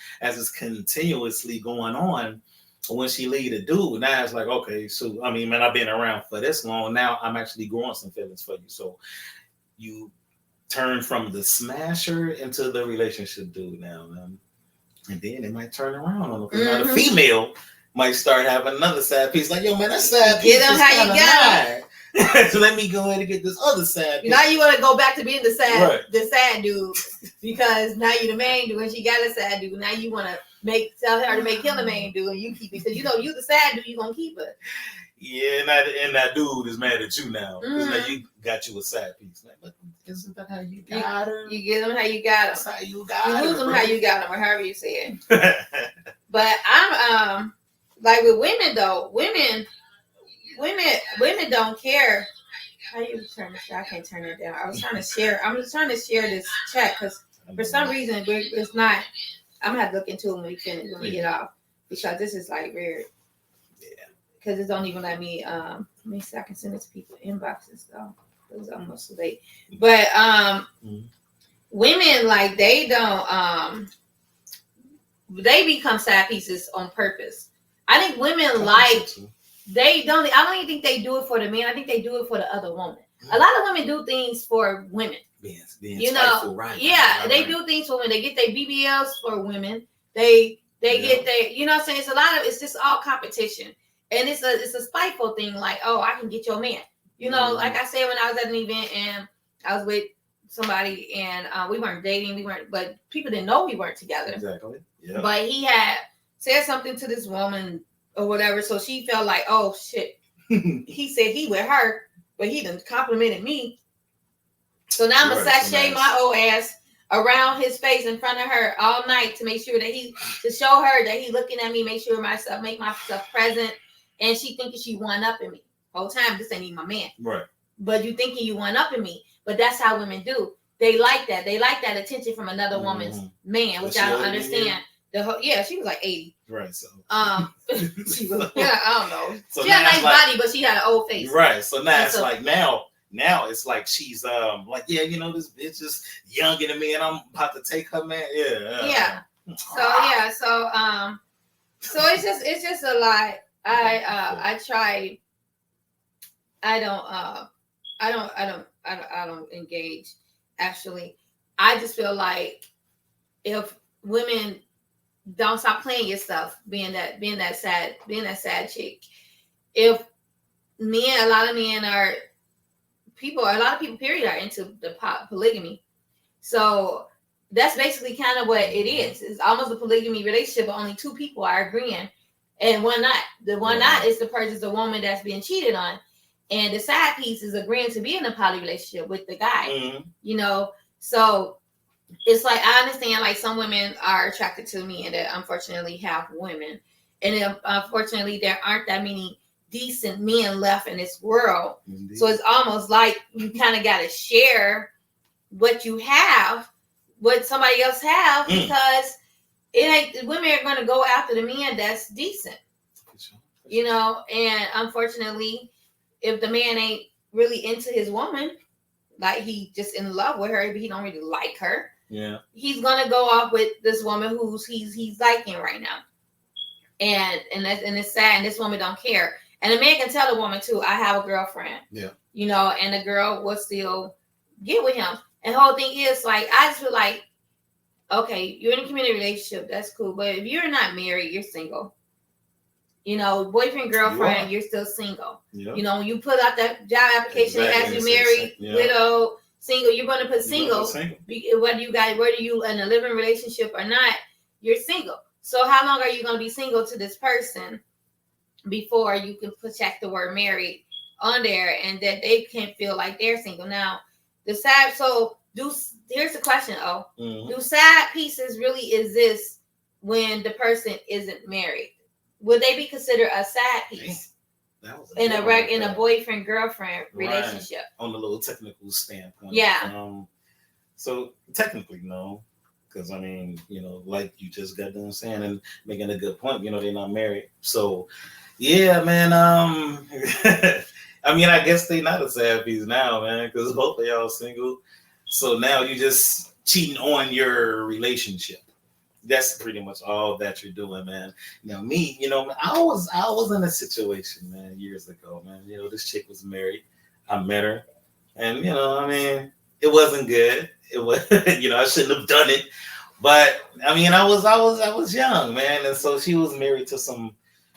continuously going on, when she leave the dude, now it's like, okay, so I mean, man, I've been around for this long. Now I'm actually growing some feelings for you. So you turn from the smasher into the relationship dude now, man. And then it might turn around on them. Because now the female might start having another side piece. Like, yo, man, that side piece is how you got it. So let me go ahead and get this other side piece. Now you want to go back to being the sad dude, because now you're the main dude and she got a sad dude. Now you want to tell her to make him the main dude and you keep it, because you the sad dude, you gonna keep it. Yeah, and that dude is mad at you now because now you got you a side piece. Like, but isn't that how you got her? You get them how you got them. That's how you got her. You lose them how you got them, or however you say it. But I'm like with women though. Women don't care. How you turn this? I can't turn it down. I'm just trying to share this chat because for some reason it's not. I'm gonna have to look into it when we get off, because this is like weird. Yeah. Because it don't even let me. Let me see. I can send it to people inboxes though. It was almost late. But women, like, they don't they become side pieces on purpose. I think women they don't. I don't even think they do it for the men. I think they do it for the other woman. A lot of women do things for women. Being You know, right? Yeah, they do things for women. They get their BBLs for women. They get their, you know what I'm saying? It's a lot of, it's just all competition, and it's a spiteful thing. Like, oh, I can get your man. You know, like I said, when I was at an event and I was with somebody and we weren't dating, but people didn't know we weren't together. Exactly. Yeah. But he had said something to this woman or whatever, so she felt like, oh shit. He said he with her, but he done complimented me. So now I'm gonna sashay my old ass around his face in front of her all night to make sure that to show her that he looking at me, make myself present, and she thinking she one up in me. Whole time, this ain't even my man. Right. But you thinking you one up in me. But that's how women do. They like that. They like that attention from another woman's man, which I don't understand. She was like 80. Right. So she was, I don't know. So she had a nice body, but she had an old face. Right. So now it's like now it's like she's like, yeah, you know, this bitch is younger than me and I'm about to take her man. Yeah. So it's just a lot. I don't engage. Actually, I just feel like if women don't stop playing your stuff, being that sad chick. If a lot of people period are into the polygamy. So that's basically kind of what it is. It's almost a polygamy relationship, but only two people are agreeing and one not. The one not is the woman that's being cheated on. And the side piece is agreeing to be in a poly relationship with the guy, you know. So it's like, I understand, like, some women are attracted to me and that unfortunately have women. And unfortunately, there aren't that many decent men left in this world. Indeed. So it's almost like you kind of got to share what you have, what somebody else have, because women are going to go after the man that's decent, you know. And unfortunately, if the man ain't really into his woman, like he just in love with her, but he don't really like her, he's gonna go off with this woman who's he's liking right now, and it's sad. And this woman don't care, and the man can tell the woman too, I have a girlfriend, you know, and the girl will still get with him. And the whole thing is, like, I just feel like, okay, you're in a committed relationship, that's cool, but if you're not married, you're single. You know, boyfriend, girlfriend, you're still single. Yep. You know, when you put out that job application as you married, widow, single, you're going to put single. Whether you in a living relationship or not, you're single. So how long are you going to be single to this person before you can project the word married on there and that they can feel like they're single? Now, here's the question, do side pieces really exist when the person isn't married? Would they be considered a side piece in a boyfriend girlfriend relationship? On the little technical standpoint, so technically, no, because I mean, you know, like you just got done saying and making a good point. You know, they're not married, so yeah, man. I mean, I guess they're not a side piece now, man, because both of y'all single. So now you just cheating on your relationship. That's pretty much all that you're doing, man. Now, me, you know, I was in a situation, man, years ago, man. You know, this chick was married. I met her, and you know, I mean, it wasn't good. It was, you know, I shouldn't have done it. But I mean, I was young, man, and so she was married to some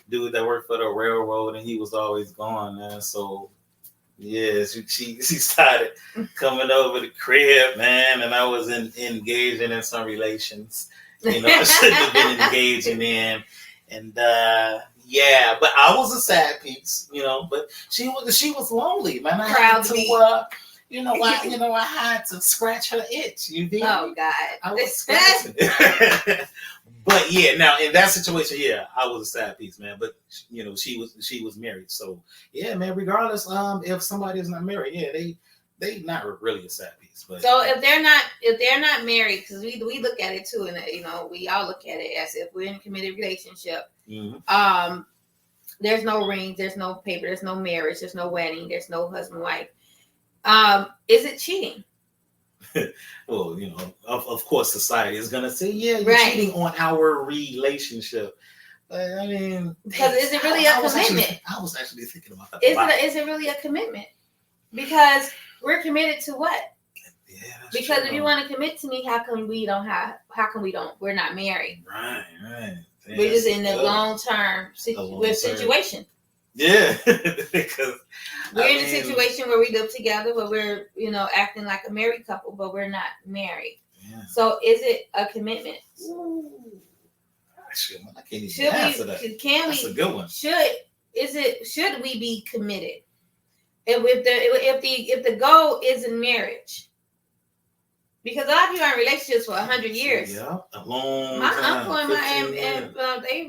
dude that worked for the railroad, and he was always gone, man. So yeah, she started coming over the crib, man, and I was engaging in some relations. You know, I shouldn't have been engaging in, and but I was a side piece, you know. But she was lonely, man. I had to, I had to scratch her itch. You did? Oh God, I was scratching. But yeah, now in that situation, yeah, I was a side piece, man. But you know, she was married, so yeah, man. Regardless, if somebody is not married, yeah, they not really a side piece. But so if they're not married, because we look at it too, and you know, we all look at it as if we're in a committed relationship. Mm-hmm. There's no rings, there's no paper, there's no marriage, there's no wedding, there's no husband wife. Is it cheating? well, of course, society is gonna say, yeah, you're Right. cheating on our relationship. But I mean, Because is it really a commitment? I was actually thinking about that. Is it really a commitment? Because we're committed to what? Yeah, because true. if you want to commit to me, how come we're not married? Right. Yeah, We're just in the long-term situation. Yeah, because we're in a situation where we live together, where we're, acting like a married couple, but we're not married. Yeah. So is it a commitment? Ooh. I can't even answer that. That's a good one. Should we be committed? If the goal isn't marriage, because a lot of people are in relationships for 100 years. Yeah, a long my time. Uncle and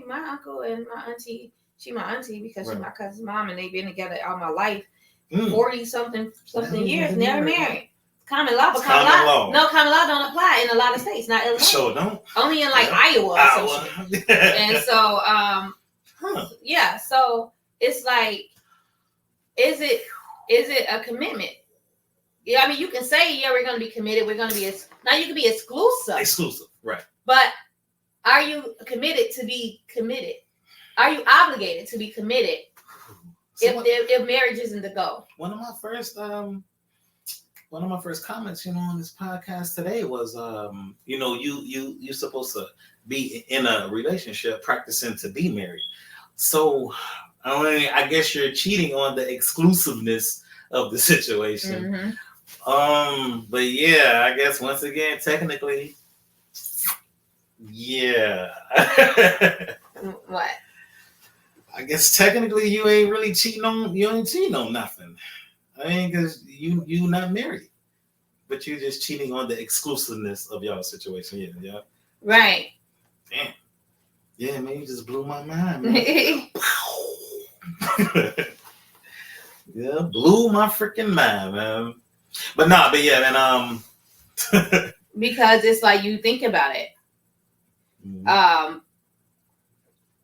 my uncle and my auntie. She my auntie because she's my cousin's mom, and they've been together all my life, 40 something years, never married. Common law, but common law. No, common law don't apply in a lot of states, not Illinois. Sure don't. Only in Iowa. Or some shit. And so, yeah. So it's like, is it a commitment? Yeah, I mean, you can say, yeah, we're going to be committed. We're going to be now. You can be exclusive. Exclusive, right? But are you committed to be committed? Are you obligated to be committed? So if marriage isn't the goal. One of my first comments, on this podcast today was, you're supposed to be in a relationship practicing to be married. So, I guess you're cheating on the exclusiveness of the situation. Mm-hmm. But yeah, I guess once again, technically, yeah. What? I guess technically you ain't really cheating on nothing. I mean, because you not married, but you're just cheating on the exclusiveness of y'all situation. Yeah. Right. Damn. Yeah, man, you just blew my mind, man. Yeah, blew my freaking mind, man. But yeah, man. Because it's like you think about it. Mm-hmm.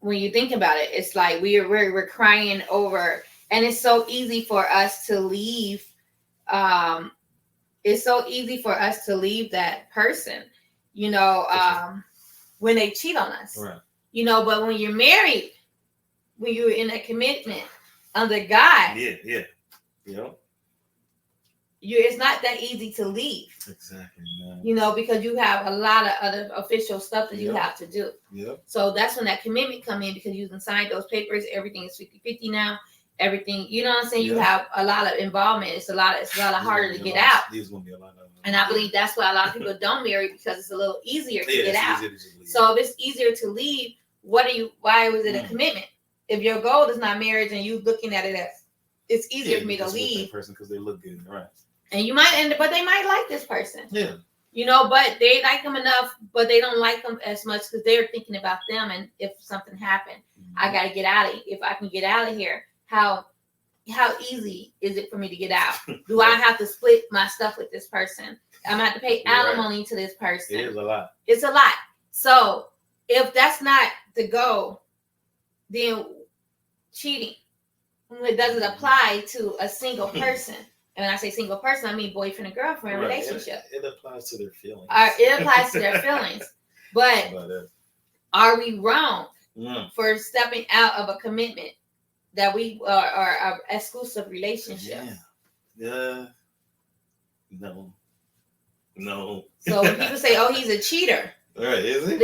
When you think about it, it's like we're crying over. And it's so easy for us to leave. It's so easy for us to leave that person, when they cheat on us. Right. But when you're married, when you're in a commitment under God, yeah. It's not that easy to leave. Exactly. Because you have a lot of other official stuff that you have to do. Yeah. So that's when that commitment come in, because you can sign those papers. Everything is 50-50 now. Everything, you know what I'm saying? Yeah. You have a lot of involvement. It's a lot harder to get out. There's gonna be a lot of and I believe that's why a lot of people don't marry, because it's a little easier to get out. So if it's easier to leave, why was it a commitment? If your goal is not marriage and you looking at it as it's easier for me to leave that person because they look good, right? And you might but they might like this person. Yeah. But they like them enough, but they don't like them as much because they're thinking about them. And if something happened, I got to get out of. If I can get out of here, how easy is it for me to get out? Do I have to split my stuff with this person? I'm gonna have to pay alimony to this person. It is a lot. It's a lot. So if that's not the goal, then cheating, it doesn't apply to a single person. And when I say single person, I mean boyfriend and girlfriend relationship. It applies to their feelings. It applies to their feelings. But are we wrong for stepping out of a commitment that we are an exclusive relationship? Yeah. No. So when people say, "Oh, he's a cheater," all right, is he?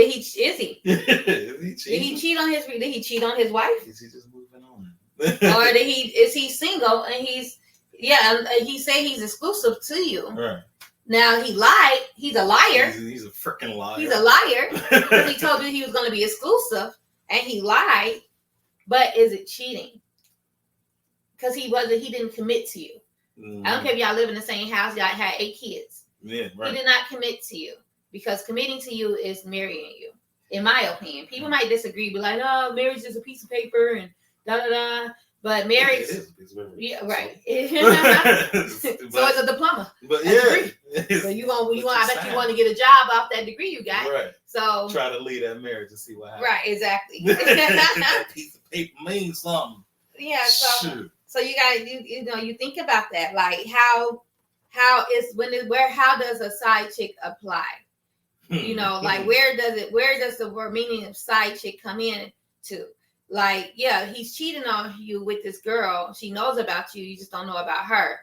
Is he? Is he Did he cheat on his? Did he cheat on his wife? Is he just moving on? Or is he single and he say he's exclusive to you? Right. Now he lied. He's a liar. He's a freaking liar. He's a liar because he told you he was going to be exclusive and he lied. But is it cheating? Because he didn't commit to you. I don't care if y'all live in the same house. Y'all had 8 kids. Yeah, right. He did not commit to you, because committing to you is marrying you, in my opinion. People might disagree, be like, "Oh, marriage is a piece of paper and da da da." But marriage, it is a piece of paper. Yeah, right. So it's a diploma. But yeah, so you want? I bet you want to get a job off that degree you got. Right. So try to lead that marriage and see what happens. Right. Exactly. That piece of paper means something. Yeah. So you got you think about that, like how how does a side chick apply? Like where does the word meaning of side chick come in to? Like, yeah, he's cheating on you with this girl. She knows about you. You just don't know about her.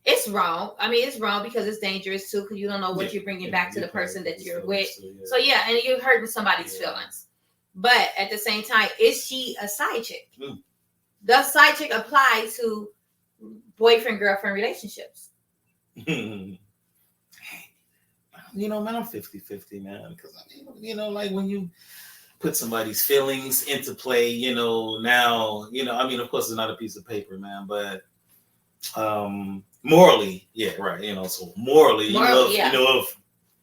It's wrong. I mean, it's wrong because it's dangerous too, because you don't know what you're bringing back to the person that you're with. So yeah, and you're hurting somebody's feelings. But at the same time, is she a side chick? Does side chick apply to boyfriend-girlfriend relationships? Man, I'm 50-50, man. Because, like when you put somebody's feelings into play, now, of course, it's not a piece of paper, man, but morally, yeah, right, so morally, if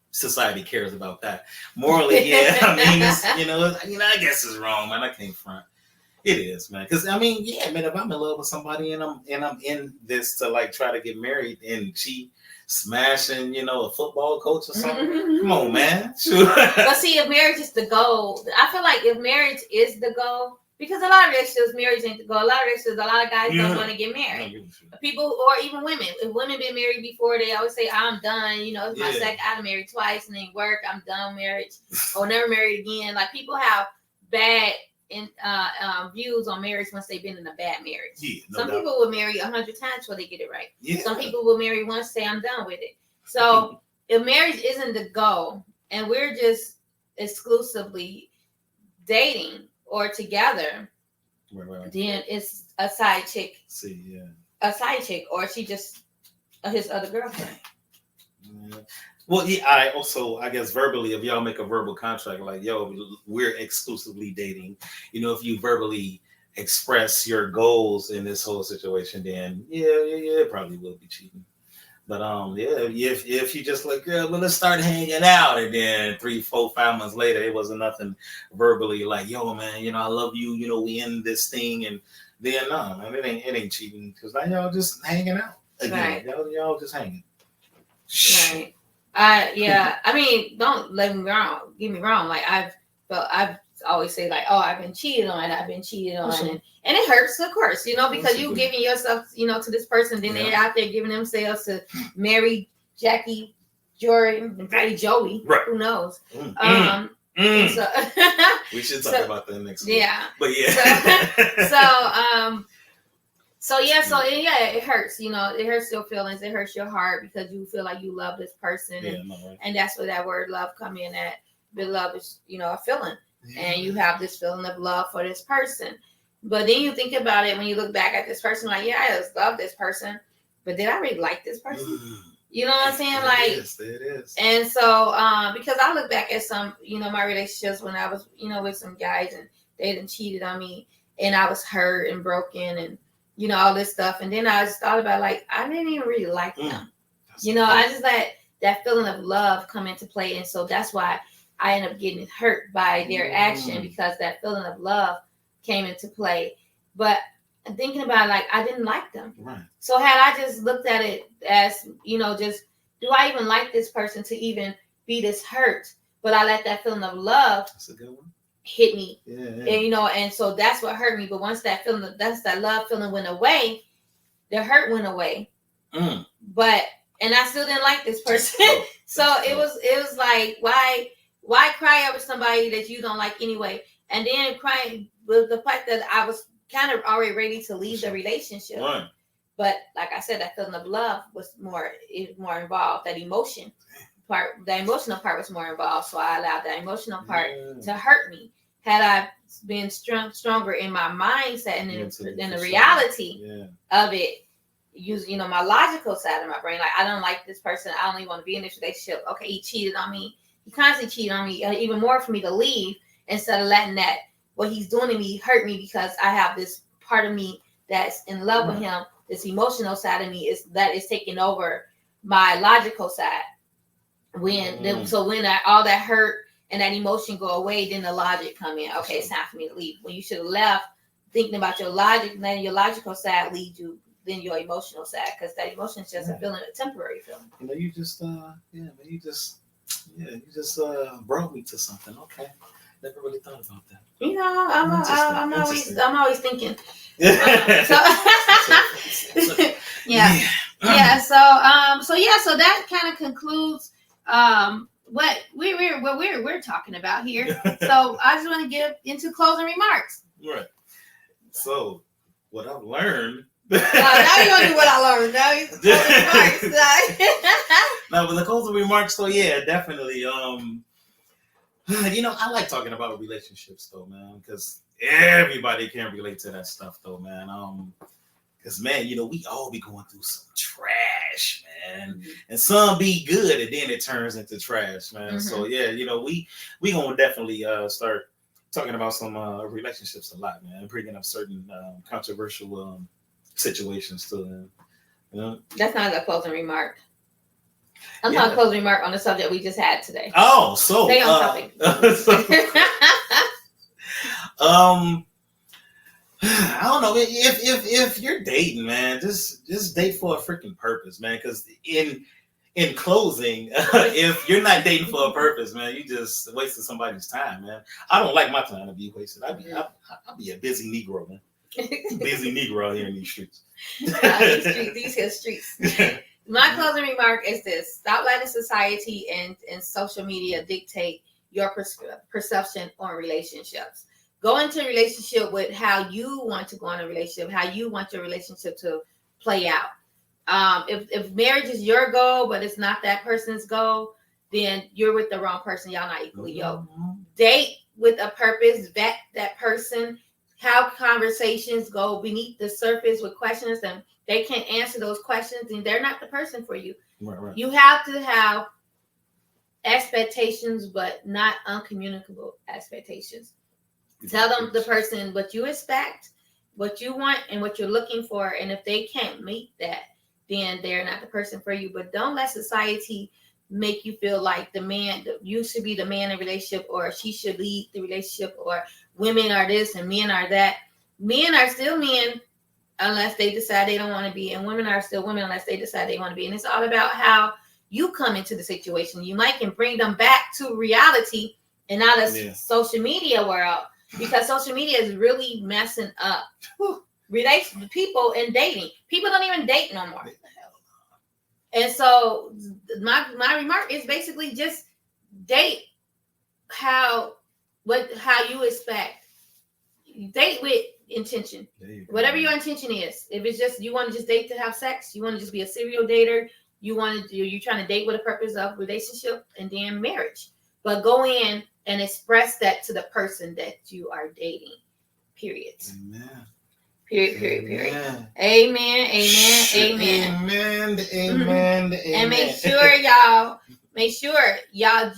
society cares about that. Morally, yeah, I guess it's wrong, man. I can't front. It is, man. Because man, if I'm in love with somebody and I'm in this to like try to get married and she smashing, a football coach or something. Come on, man. Sure. But see, if marriage is the goal, I feel like if marriage is the goal, because a lot of relationships, marriage ain't the goal. A lot of guys don't want to get married. People, or even women. If women been married before, they always say, "I'm done." It's my second. I'm married twice and then work. I'm done marriage or never married again. Like people have bad views on marriage once they've been in a bad marriage. Some people will marry 100 times before they get it right. Some people will marry once, say I'm done with it. So if marriage isn't the goal and we're just exclusively dating or together, then it's a side chick. A side chick, or she just his other girlfriend. Well, I guess verbally, if y'all make a verbal contract, like, yo, we're exclusively dating, if you verbally express your goals in this whole situation, then it probably will be cheating. But if you just like, well, let's start hanging out, and then 3, 4, 5 months later, it wasn't nothing verbally like, yo, man, I love you, we end this thing, and then no, man, it ain't cheating because now y'all just hanging out again. Right. Y'all just hanging. Right. I mean, don't get me wrong. Like I've always say like, oh, I've been cheated on, and it hurts, of course, because you giving yourself, to this person, then they're out there giving themselves to marry Jackie, Jordan, and probably Joey. Right. Who knows? So we should talk about that next week. Yeah. But yeah. So it hurts, it hurts your feelings, it hurts your heart because you feel like you love this person, and that's where that word love come in at. But love is, a feeling, and you have this feeling of love for this person. But then you think about it when you look back at this person, like, yeah, I just love this person, but did I really like this person? You know what I'm saying? It is. And so, because I look back at some, my relationships when I was, with some guys and they done cheated on me, and I was hurt and broken and, all this stuff. And then I just thought about like, I didn't even really like them. I just let that feeling of love come into play. And so that's why I end up getting hurt by their action, because that feeling of love came into play. But thinking about it, like, I didn't like them. Right. So had I just looked at it as, just, do I even like this person to even be this hurt? But I let that feeling of love hit me. And, and so that's what hurt me. But once that love feeling went away, the hurt went away. But, and I still didn't like this person. So it was like, why cry over somebody that you don't like anyway? And then crying with the fact that I was kind of already ready to leave the relationship. Right. But like I said, that feeling of love was more involved. That emotional part was more involved. So I allowed that emotional part to hurt me. Had I been stronger in my mindset and in the reality of it, using my logical side of my brain, like, I don't like this person, I don't even want to be in this relationship. Okay, he cheated on me. He constantly cheated on me, even more for me to leave, instead of letting that what he's doing to me hurt me, because I have this part of me that's in love with him. This emotional side of me is taking over my logical side. When all that hurt and that emotion go away, then the logic come in. Okay, it's time for me to leave. When you should have left thinking about your logic, then your logical side leads you, then your emotional side, because that emotion is just a feeling, a temporary feeling. You just brought me to something. Okay, never really thought about that. I'm always thinking. Yeah. So that kind of concludes what we're talking about here. So I just want to get into closing remarks. Right. So what I've learned. Now you want to do what I learned. Now you closing remarks. No, but the closing remarks. So yeah, definitely. I like talking about relationships though, man, because everybody can relate to that stuff though, man. Because man, we all be going through some trash, man, and some be good, and then it turns into trash, man. Mm-hmm. So yeah, we gonna definitely start talking about some relationships a lot, man, bringing up certain controversial situations too. That's not a closing remark. I'm talking closing remark on the subject we just had today. Oh, so stay on topic. I don't know if you're dating, man, just date for a freaking purpose, man. Because in closing, if you're not dating for a purpose, man, you just wasting somebody's time, man. I don't like my time to be wasted. I'll be a busy Negro, man. Busy Negro out here in these streets. These here streets. My closing remark is this: stop letting society and social media dictate your perception on relationships. Go into a relationship with how you want to go in a relationship, how you want your relationship to play out. If marriage is your goal, but it's not that person's goal, then you're with the wrong person. Y'all not equally yoked. Date with a purpose. Vet that person. How conversations go beneath the surface with questions, and they can't answer those questions, and they're not the person for you. Right. You have to have expectations, but not uncommunicable expectations. Tell them the person what you expect, what you want, and what you're looking for. And if they can't meet that, then they're not the person for you. But don't let society make you feel like you should be the man in a relationship, or she should lead the relationship, or women are this and men are that. Men are still men unless they decide they don't want to be, and women are still women unless they decide they want to be. And it's all about how you come into the situation. You might can bring them back to reality and not a social media world, because social media is really messing up people and dating. People don't even date no more. And so my remark is basically just date how you expect. Date with intention. Whatever your intention is. If it's just you want to just date to have sex, you want to just be a serial dater, you're trying to date with a purpose of relationship and then marriage. But go in and express that to the person that you are dating. Period. Amen. Period. Amen. Amen. Amen. Amen. And make sure y'all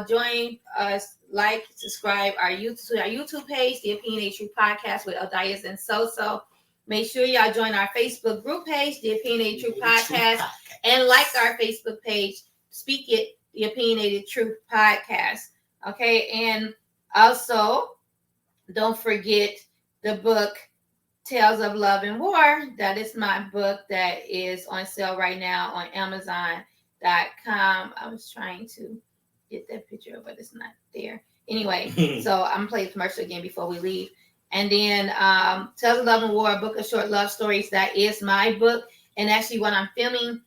join us, like, subscribe our YouTube page, The Opinionated Truth Podcast with Odias and SoSo. Make sure y'all join our Facebook group page, The Opinionated Truth Podcast, and like our Facebook page, Speak It, The Opinionated Truth Podcast. Okay, and also don't forget the book Tales of Love and War. That is my book that is on sale right now on Amazon.com. I was trying to get that picture, but it's not there. Anyway, so I'm playing the commercial again before we leave. And then Tales of Love and War, a book of short love stories. That is my book. And actually, what I'm filming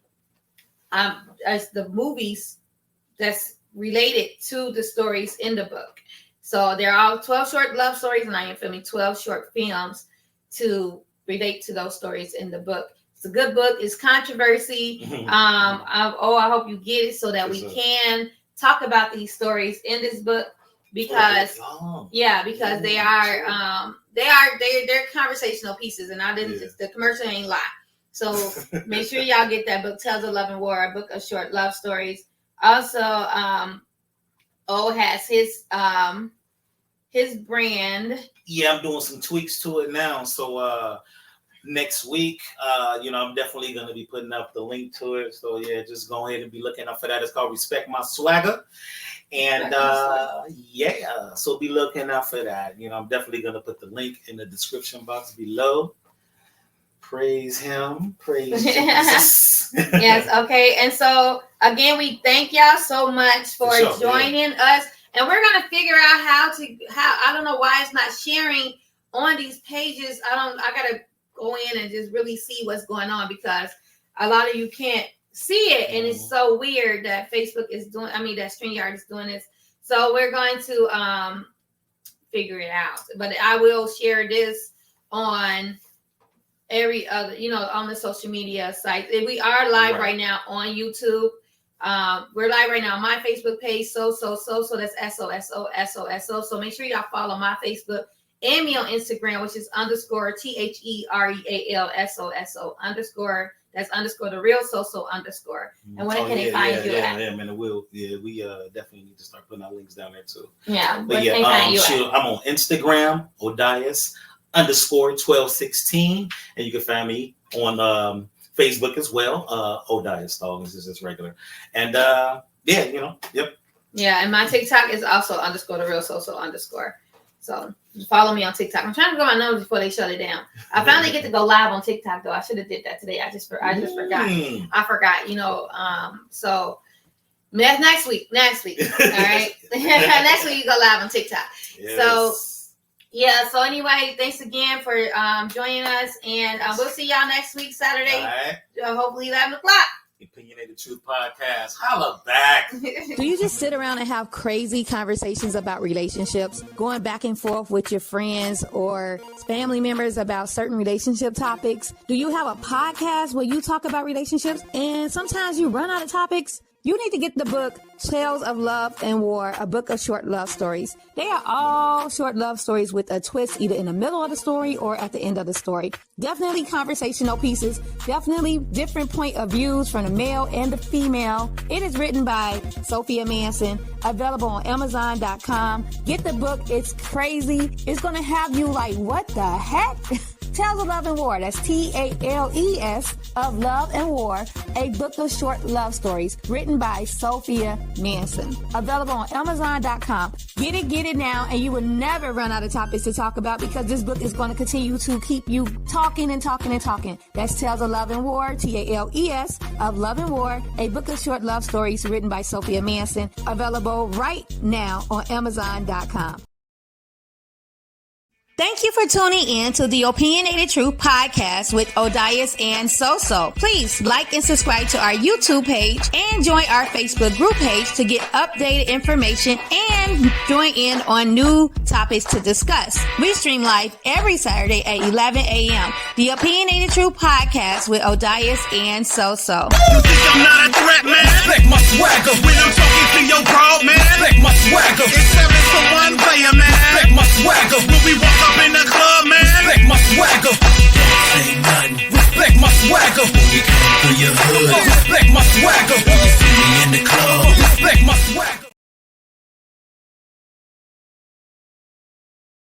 as the movies that's related to the stories in the book. So they're all 12 short love stories, and I am filming 12 short films to relate to those stories in the book. It's a good book. It's controversy. I hope you get it so that we can talk about these stories in this book, because they are they're conversational pieces, and the commercial ain't lie. So make sure y'all get that book, Tales of Love and War, a book of short love stories. Also, O has his brand. Yeah, I'm doing some tweaks to it now. So next week, I'm definitely going to be putting up the link to it. So yeah, just go ahead and be looking out for that. It's called Respect My Swagger. And so be looking out for that. I'm definitely going to put the link in the description box below. Praise him. Praise Jesus. Yes, okay. And so again, we thank y'all so much for joining us. And we're gonna figure out how I don't know why it's not sharing on these pages. I gotta go in and just really see what's going on, because a lot of you can't see it, and it's so weird that Facebook is doing. I mean, that StreamYard is doing this. So we're going to figure it out. But I will share this on every other, on the social media sites. And we are live right now on YouTube. We're live right now on my Facebook page, SoSo. That's SoSo. So make sure y'all follow my Facebook and me on Instagram, which is _TheRealSoSo _ that's _ the real SoSo _ And where can they find you at? Yeah, man, we definitely need to start putting our links down there too. Yeah, but yeah, I'm on Instagram, Odias _1216, and you can find me on Facebook as well, Odias Dog. This is just regular, and yep. Yeah, and my TikTok is also _ the real SoSo _ So follow me on TikTok. I'm trying to go my numbers before they shut it down. I finally get to go live on TikTok though. I should have did that today. I just forgot. I forgot. So next week. All right. Next week you go live on TikTok. Yes. So yeah. So anyway, thanks again for joining us, and we'll see y'all next week Saturday. All right. Hopefully 11 o'clock. Opinionated Truth Podcast. Holla back. Do you just sit around and have crazy conversations about relationships, going back and forth with your friends or family members about certain relationship topics? Do you have a podcast where you talk about relationships and sometimes you run out of topics? You need to get the book, Tales of Love and War, a book of short love stories. They are all short love stories with a twist either in the middle of the story or at the end of the story. Definitely conversational pieces, definitely different point of views from the male and the female. It is written by Sophia Manson, available on Amazon.com. Get the book. It's crazy. It's going to have you like, what the heck? Tales of Love and War. That's TALES of Love and War, a book of short love stories written by Sophia Manson. Available on Amazon.com. Get it now, and you will never run out of topics to talk about because this book is going to continue to keep you talking and talking and talking. That's Tales of Love and War, TALES of Love and War, a book of short love stories written by Sophia Manson. Available right now on Amazon.com. Thank you for tuning in to the Opinionated Truth Podcast with Odias and SoSo. Please like and subscribe to our YouTube page and join our Facebook group page to get updated information and join in on new topics to discuss. We stream live every Saturday at 11 a.m. The Opinionated Truth Podcast with Odias and SoSo. You think I'm not a threat, man? Respect my swagger. When I'm talking to your broad, man. Respect my swagger. It's 7 for 1 player, man. Respect my swagger. When we walk up in the club, man. Respect my swagger.